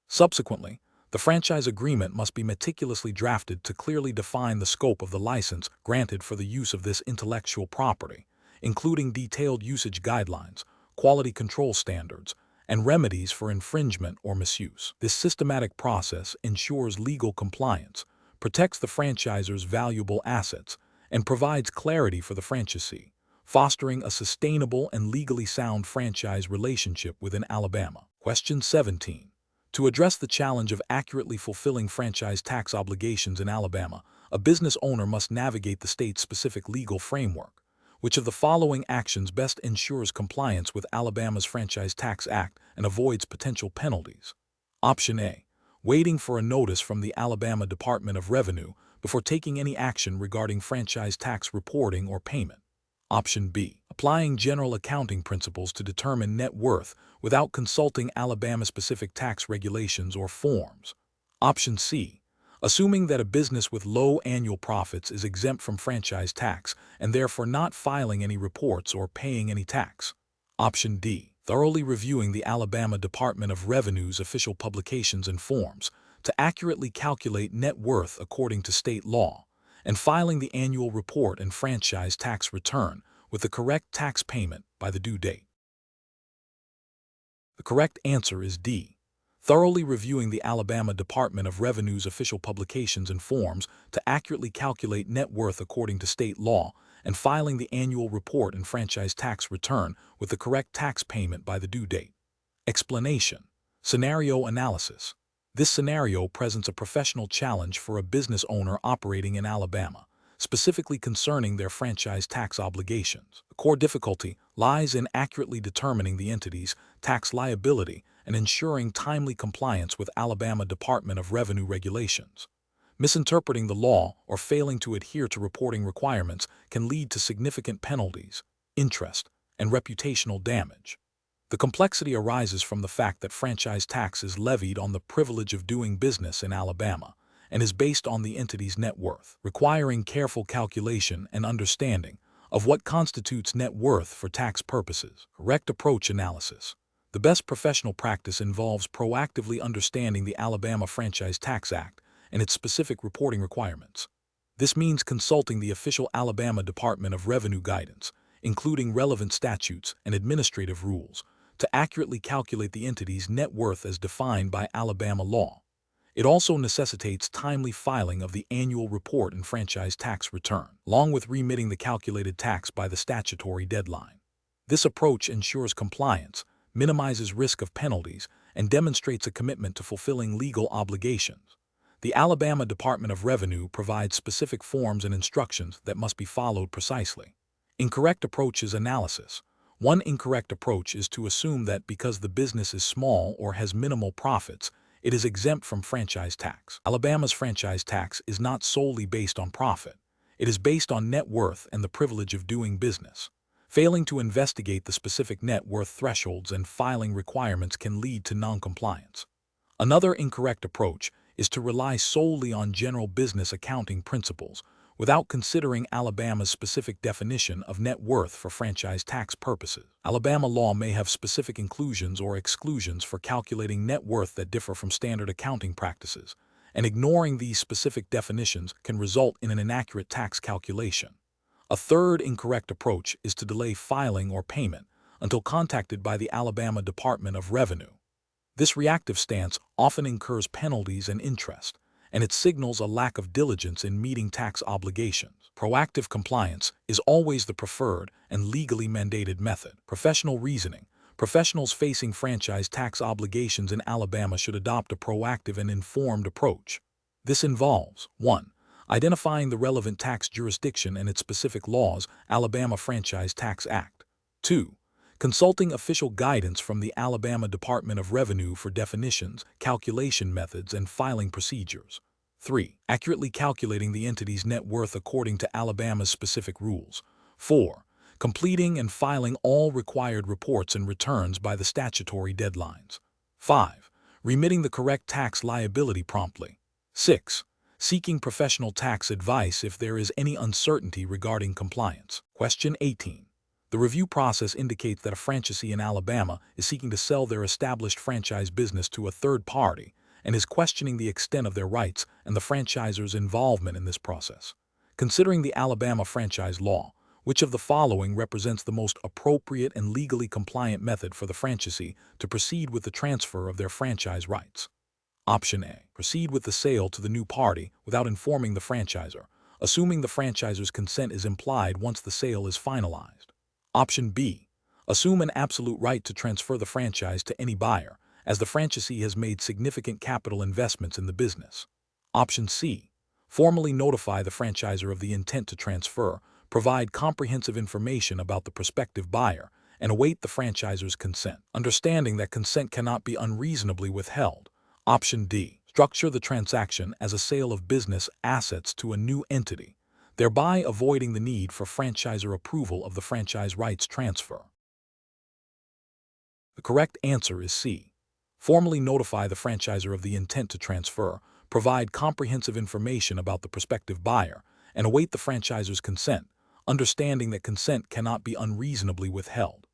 S1: Subsequently, the franchise agreement must be meticulously drafted to clearly define the scope of the license granted for the use of this intellectual property, including detailed usage guidelines, quality control standards, and remedies for infringement or misuse. This systematic process ensures legal compliance, protects the franchisor's valuable assets, and provides clarity for the franchisee, fostering a sustainable and legally sound franchise relationship within Alabama. Question 17. To address the challenge of accurately fulfilling franchise tax obligations in Alabama, a business owner must navigate the state's specific legal framework. Which of the following actions best ensures compliance with Alabama's Franchise Tax Act and avoids potential penalties? Option A. Waiting for a notice from the Alabama Department of Revenue before taking any action regarding franchise tax reporting or payment. Option B. Applying general accounting principles to determine net worth without consulting Alabama-specific tax regulations or forms. Option C. Assuming that a business with low annual profits is exempt from franchise tax and therefore not filing any reports or paying any tax. Option D. Thoroughly reviewing the Alabama Department of Revenue's official publications and forms to accurately calculate net worth according to state law, and filing the annual report and franchise tax return with the correct tax payment by the due date. The correct answer is D. Thoroughly reviewing the Alabama Department of Revenue's official publications and forms to accurately calculate net worth according to state law, and filing the annual report and franchise tax return with the correct tax payment by the due date. Explanation. Scenario analysis. This scenario presents a professional challenge for a business owner operating in Alabama, specifically concerning their franchise tax obligations. The core difficulty lies in accurately determining the entity's tax liability and ensuring timely compliance with Alabama Department of Revenue regulations. Misinterpreting the law or failing to adhere to reporting requirements can lead to significant penalties, interest, and reputational damage. The complexity arises from the fact that franchise tax is levied on the privilege of doing business in Alabama and is based on the entity's net worth, requiring careful calculation and understanding of what constitutes net worth for tax purposes. Correct approach analysis. The best professional practice involves proactively understanding the Alabama Franchise Tax Act and its specific reporting requirements. This means consulting the official Alabama Department of Revenue guidance, including relevant statutes and administrative rules, to accurately calculate the entity's net worth as defined by Alabama law. It also necessitates timely filing of the annual report and franchise tax return, along with remitting the calculated tax by the statutory deadline. This approach ensures compliance, minimizes risk of penalties, and demonstrates a commitment to fulfilling legal obligations. The Alabama Department of Revenue provides specific forms and instructions that must be followed precisely. Incorrect approaches analysis. One incorrect approach is to assume that because the business is small or has minimal profits, it is exempt from franchise tax. Alabama's franchise tax is not solely based on profit. It is based on net worth and the privilege of doing business. Failing to investigate the specific net worth thresholds and filing requirements can lead to noncompliance. Another incorrect approach is to rely solely on general business accounting principles without considering Alabama's specific definition of net worth for franchise tax purposes. Alabama law may have specific inclusions or exclusions for calculating net worth that differ from standard accounting practices, and ignoring these specific definitions can result in an inaccurate tax calculation. A third incorrect approach is to delay filing or payment until contacted by the Alabama Department of Revenue. This reactive stance often incurs penalties and interest, and it signals a lack of diligence in meeting tax obligations. Proactive compliance is always the preferred and legally mandated method. Professional reasoning. Professionals facing franchise tax obligations in Alabama should adopt a proactive and informed approach. This involves 1. Identifying the relevant tax jurisdiction and its specific laws, Alabama Franchise Tax Act. 2. Consulting official guidance from the Alabama Department of Revenue for definitions, calculation methods, and filing procedures. 3. Accurately calculating the entity's net worth according to Alabama's specific rules. 4. Completing and filing all required reports and returns by the statutory deadlines. 5. Remitting the correct tax liability promptly. 6. Seeking professional tax advice if there is any uncertainty regarding compliance. Question 18. The review process indicates that a franchisee in Alabama is seeking to sell their established franchise business to a third party and is questioning the extent of their rights and the franchisor's involvement in this process. Considering the Alabama franchise law, which of the following represents the most appropriate and legally compliant method for the franchisee to proceed with the transfer of their franchise rights? Option A. Proceed with the sale to the new party without informing the franchisor, assuming the franchisor's consent is implied once the sale is finalized. Option B. Assume an absolute right to transfer the franchise to any buyer, as the franchisee has made significant capital investments in the business. Option C. Formally notify the franchisor of the intent to transfer, provide comprehensive information about the prospective buyer, and await the franchisor's consent, understanding that consent cannot be unreasonably withheld. Option D. Structure the transaction as a sale of business assets to a new entity, thereby avoiding the need for franchisor approval of the franchise rights transfer. The correct answer is C. Formally notify the franchisor of the intent to transfer, provide comprehensive information about the prospective buyer, and await the franchisor's consent, understanding that consent cannot be unreasonably withheld.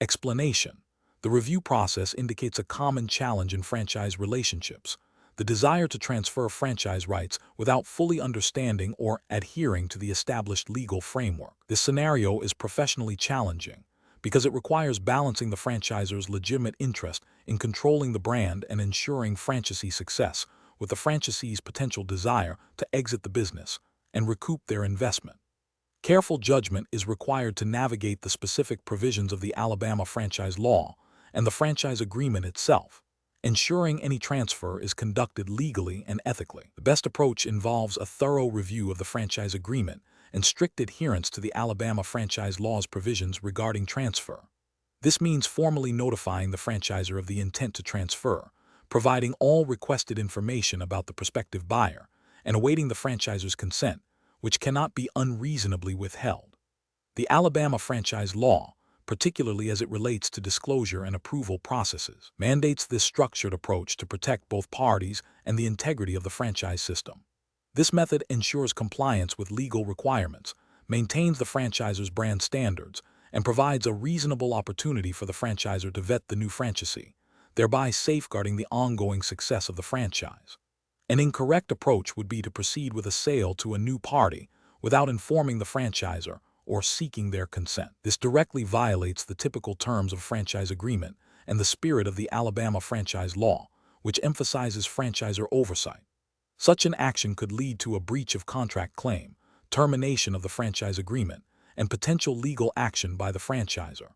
S1: Explanation. The review process indicates a common challenge in franchise relationships: the desire to transfer franchise rights without fully understanding or adhering to the established legal framework. This scenario is professionally challenging because it requires balancing the franchisor's legitimate interest in controlling the brand and ensuring franchisee success with the franchisee's potential desire to exit the business and recoup their investment. Careful judgment is required to navigate the specific provisions of the Alabama franchise law and the franchise agreement itself, ensuring any transfer is conducted legally and ethically. The best approach involves a thorough review of the franchise agreement and strict adherence to the Alabama franchise law's provisions regarding transfer. This means formally notifying the franchisor of the intent to transfer, providing all requested information about the prospective buyer, and awaiting the franchisor's consent, which cannot be unreasonably withheld. The Alabama franchise law particularly as it relates to disclosure and approval processes, mandates this structured approach to protect both parties and the integrity of the franchise system. This method ensures compliance with legal requirements, maintains the franchisor's brand standards, and provides a reasonable opportunity for the franchisor to vet the new franchisee, thereby safeguarding the ongoing success of the franchise. An incorrect approach would be to proceed with a sale to a new party without informing the franchisor or seeking their consent. This directly violates the typical terms of franchise agreement and the spirit of the Alabama franchise law, which emphasizes franchisor oversight. Such an action could lead to a breach of contract claim, termination of the franchise agreement, and potential legal action by the franchisor.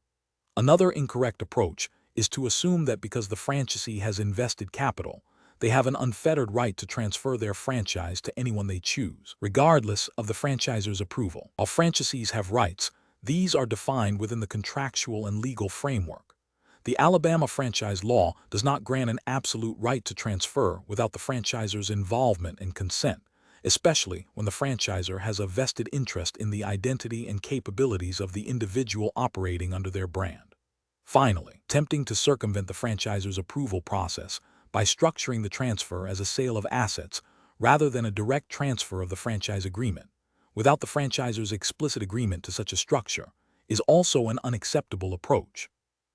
S1: Another incorrect approach is to assume that because the franchisee has invested capital, they have an unfettered right to transfer their franchise to anyone they choose, regardless of the franchisor's approval. While franchisees have rights, these are defined within the contractual and legal framework. The Alabama franchise law does not grant an absolute right to transfer without the franchisor's involvement and consent, especially when the franchisor has a vested interest in the identity and capabilities of the individual operating under their brand. Finally, attempting to circumvent the franchisor's approval process by structuring the transfer as a sale of assets rather than a direct transfer of the franchise agreement, without the franchisor's explicit agreement to such a structure, is also an unacceptable approach.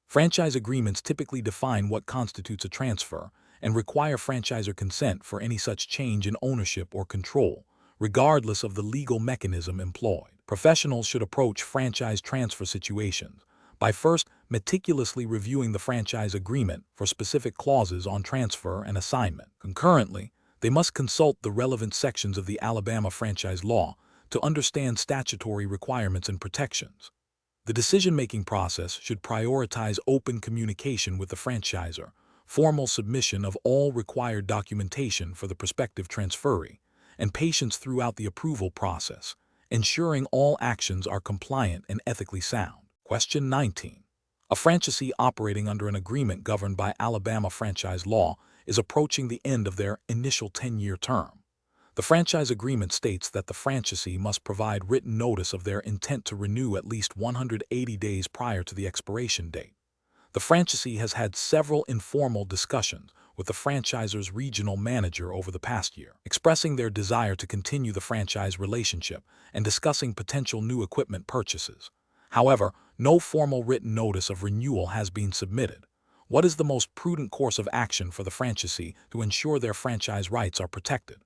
S1: Franchise agreements typically define what constitutes a transfer and require franchisor consent for any such change in ownership or control, regardless of the legal mechanism employed. Professionals should approach franchise transfer situations by first meticulously reviewing the franchise agreement for specific clauses on transfer and assignment. Concurrently, they must consult the relevant sections of the Alabama franchise law to understand statutory requirements and protections. The decision-making process should prioritize open communication with the franchisor, formal submission of all required documentation for the prospective transferee, and patience throughout the approval process, ensuring all actions are compliant and ethically sound. Question 19. A franchisee operating under an agreement governed by Alabama franchise law is approaching the end of their initial 10-year term. The franchise agreement states that the franchisee must provide written notice of their intent to renew at least 180 days prior to the expiration date. The franchisee has had several informal discussions with the franchisor's regional manager over the past year, expressing their desire to continue the franchise relationship and discussing potential new equipment purchases. However, no formal written notice of renewal has been submitted. What is the most prudent course of action for the franchisee to ensure their franchise rights are protected?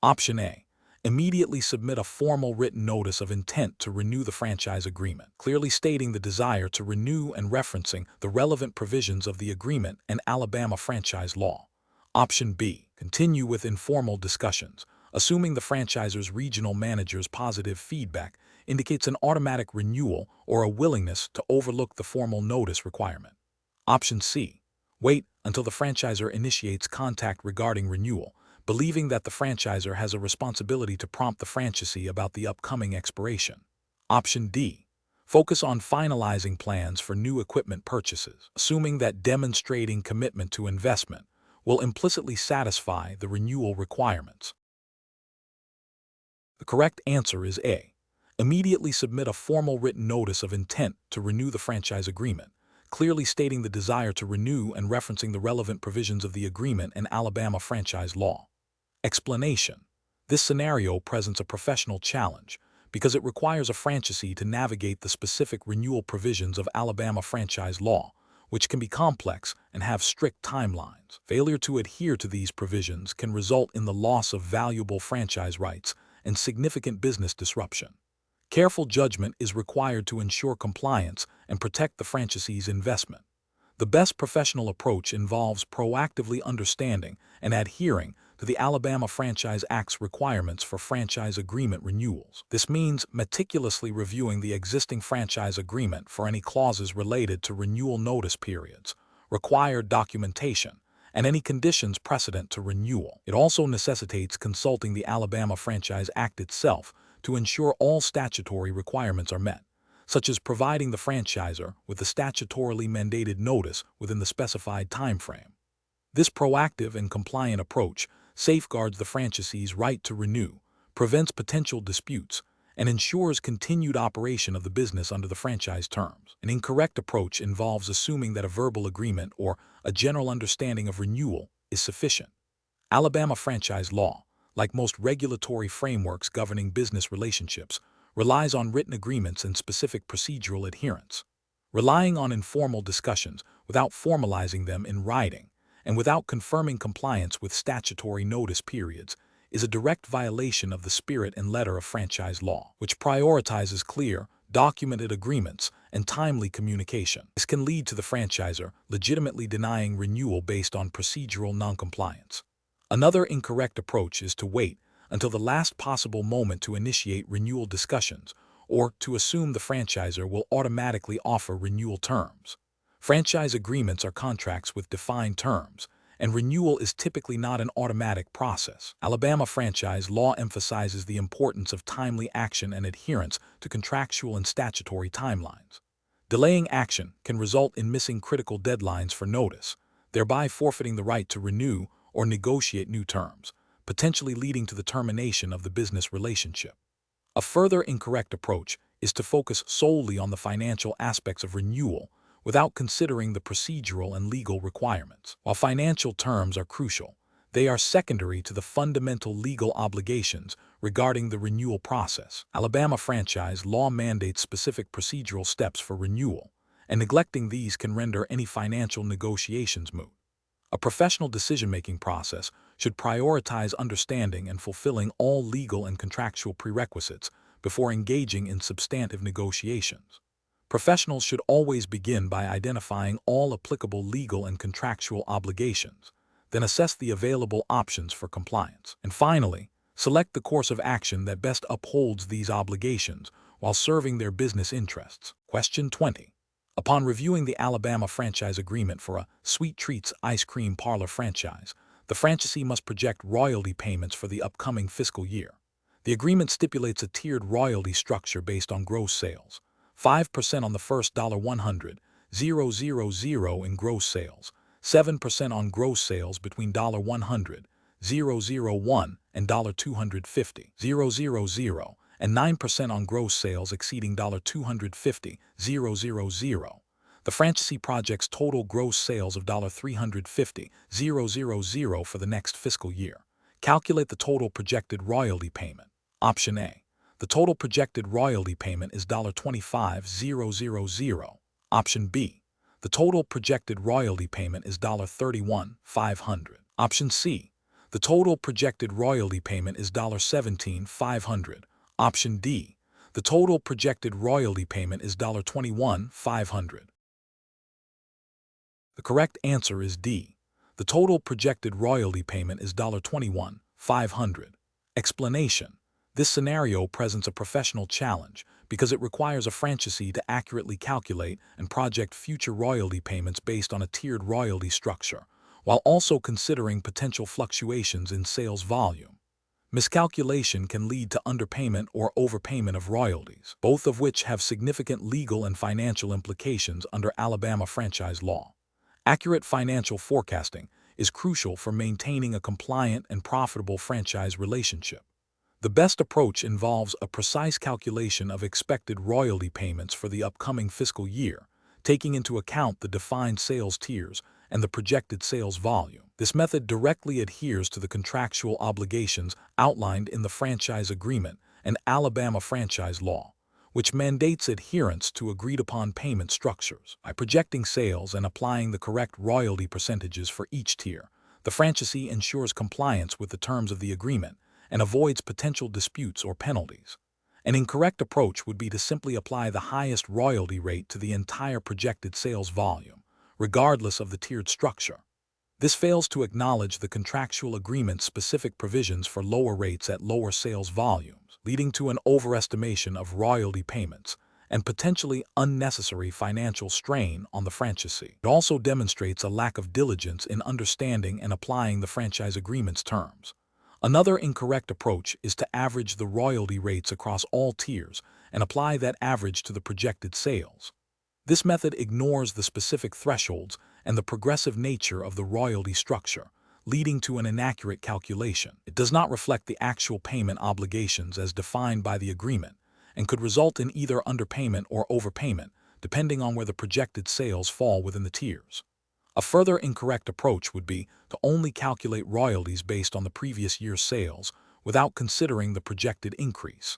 S1: Option A. Immediately submit a formal written notice of intent to renew the franchise agreement, clearly stating the desire to renew and referencing the relevant provisions of the agreement and Alabama franchise law. Option B. Continue with informal discussions, assuming the franchisor's regional manager's positive feedback indicates an automatic renewal or a willingness to overlook the formal notice requirement. Option C. Wait until the franchisor initiates contact regarding renewal, believing that the franchisor has a responsibility to prompt the franchisee about the upcoming expiration. Option D. Focus on finalizing plans for new equipment purchases, assuming that demonstrating commitment to investment will implicitly satisfy the renewal requirements. The correct answer is A. Immediately submit a formal written notice of intent to renew the franchise agreement, clearly stating the desire to renew and referencing the relevant provisions of the agreement and Alabama franchise law. Explanation. This scenario presents a professional challenge because it requires a franchisee to navigate the specific renewal provisions of Alabama franchise law, which can be complex and have strict timelines. Failure to adhere to these provisions can result in the loss of valuable franchise rights and significant business disruption. Careful judgment is required to ensure compliance and protect the franchisee's investment. The best professional approach involves proactively understanding and adhering to the Alabama Franchise Act's requirements for franchise agreement renewals. This means meticulously reviewing the existing franchise agreement for any clauses related to renewal notice periods, required documentation, and any conditions precedent to renewal. It also necessitates consulting the Alabama Franchise Act itself to ensure all statutory requirements are met, such as providing the franchisor with the statutorily mandated notice within the specified timeframe. This proactive and compliant approach safeguards the franchisee's right to renew, prevents potential disputes, and ensures continued operation of the business under the franchise terms. An incorrect approach involves assuming that a verbal agreement or a general understanding of renewal is sufficient. Alabama franchise law, like most regulatory frameworks governing business relationships, relies on written agreements and specific procedural adherence. Relying on informal discussions without formalizing them in writing and without confirming compliance with statutory notice periods is a direct violation of the spirit and letter of franchise law, which prioritizes clear, documented agreements and timely communication. This can lead to the franchisor legitimately denying renewal based on procedural noncompliance. Another incorrect approach is to wait until the last possible moment to initiate renewal discussions, or to assume the franchisor will automatically offer renewal terms. Franchise agreements are contracts with defined terms, and renewal is typically not an automatic process. Alabama franchise law emphasizes the importance of timely action and adherence to contractual and statutory timelines. Delaying action can result in missing critical deadlines for notice, thereby forfeiting the right to renew or negotiate new terms, potentially leading to the termination of the business relationship. A further incorrect approach is to focus solely on the financial aspects of renewal without considering the procedural and legal requirements. While financial terms are crucial, they are secondary to the fundamental legal obligations regarding the renewal process. Alabama franchise law mandates specific procedural steps for renewal, and neglecting these can render any financial negotiations moot. A professional decision-making process should prioritize understanding and fulfilling all legal and contractual prerequisites before engaging in substantive negotiations. Professionals should always begin by identifying all applicable legal and contractual obligations, then assess the available options for compliance. And finally, select the course of action that best upholds these obligations while serving their business interests. Question 20. Upon reviewing the Alabama franchise agreement for a Sweet Treats ice cream parlor franchise, the franchisee must project royalty payments for the upcoming fiscal year. The agreement stipulates a tiered royalty structure based on gross sales. 5% on the first $100, $000 in gross sales, 7% on gross sales between $100, $001 and $250, $000, and 9% on gross sales exceeding $250, $000. The franchisee projects total gross sales of $350, $000 for the next fiscal year. Calculate the total projected royalty payment. Option A. The total projected royalty payment is $25,000. Option B. The total projected royalty payment is $31,500. Option C. The total projected royalty payment is $17,500. Option D. The total projected royalty payment is $21,500. The correct answer is D. The total projected royalty payment is $21,500. Explanation. This scenario presents a professional challenge because it requires a franchisee to accurately calculate and project future royalty payments based on a tiered royalty structure, while also considering potential fluctuations in sales volume. Miscalculation can lead to underpayment or overpayment of royalties, both of which have significant legal and financial implications under Alabama franchise law. Accurate financial forecasting is crucial for maintaining a compliant and profitable franchise relationship. The best approach involves a precise calculation of expected royalty payments for the upcoming fiscal year, taking into account the defined sales tiers and the projected sales volume. This method directly adheres to the contractual obligations outlined in the franchise agreement and Alabama franchise law, which mandates adherence to agreed-upon payment structures. By projecting sales and applying the correct royalty percentages for each tier, the franchisee ensures compliance with the terms of the agreement and avoids potential disputes or penalties. An incorrect approach would be to simply apply the highest royalty rate to the entire projected sales volume, regardless of the tiered structure. This fails to acknowledge the contractual agreement's specific provisions for lower rates at lower sales volumes, leading to an overestimation of royalty payments and potentially unnecessary financial strain on the franchisee. It also demonstrates a lack of diligence in understanding and applying the franchise agreement's terms. Another incorrect approach is to average the royalty rates across all tiers and apply that average to the projected sales. This method ignores the specific thresholds and the progressive nature of the royalty structure, leading to an inaccurate calculation. It does not reflect the actual payment obligations as defined by the agreement and could result in either underpayment or overpayment, depending on where the projected sales fall within the tiers. A further incorrect approach would be to only calculate royalties based on the previous year's sales without considering the projected increase.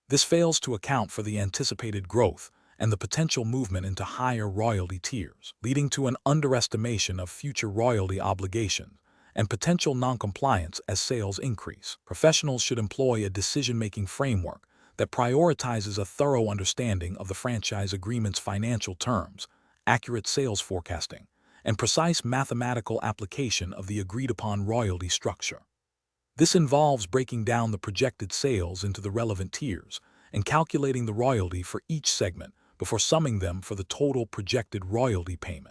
S1: This fails to account for the anticipated growth and the potential movement into higher royalty tiers, leading to an underestimation of future royalty obligations and potential noncompliance as sales increase. Professionals should employ a decision-making framework that prioritizes a thorough understanding of the franchise agreement's financial terms, accurate sales forecasting, and precise mathematical application of the agreed-upon royalty structure. This involves breaking down the projected sales into the relevant tiers and calculating the royalty for each segment before summing them for the total projected royalty payment.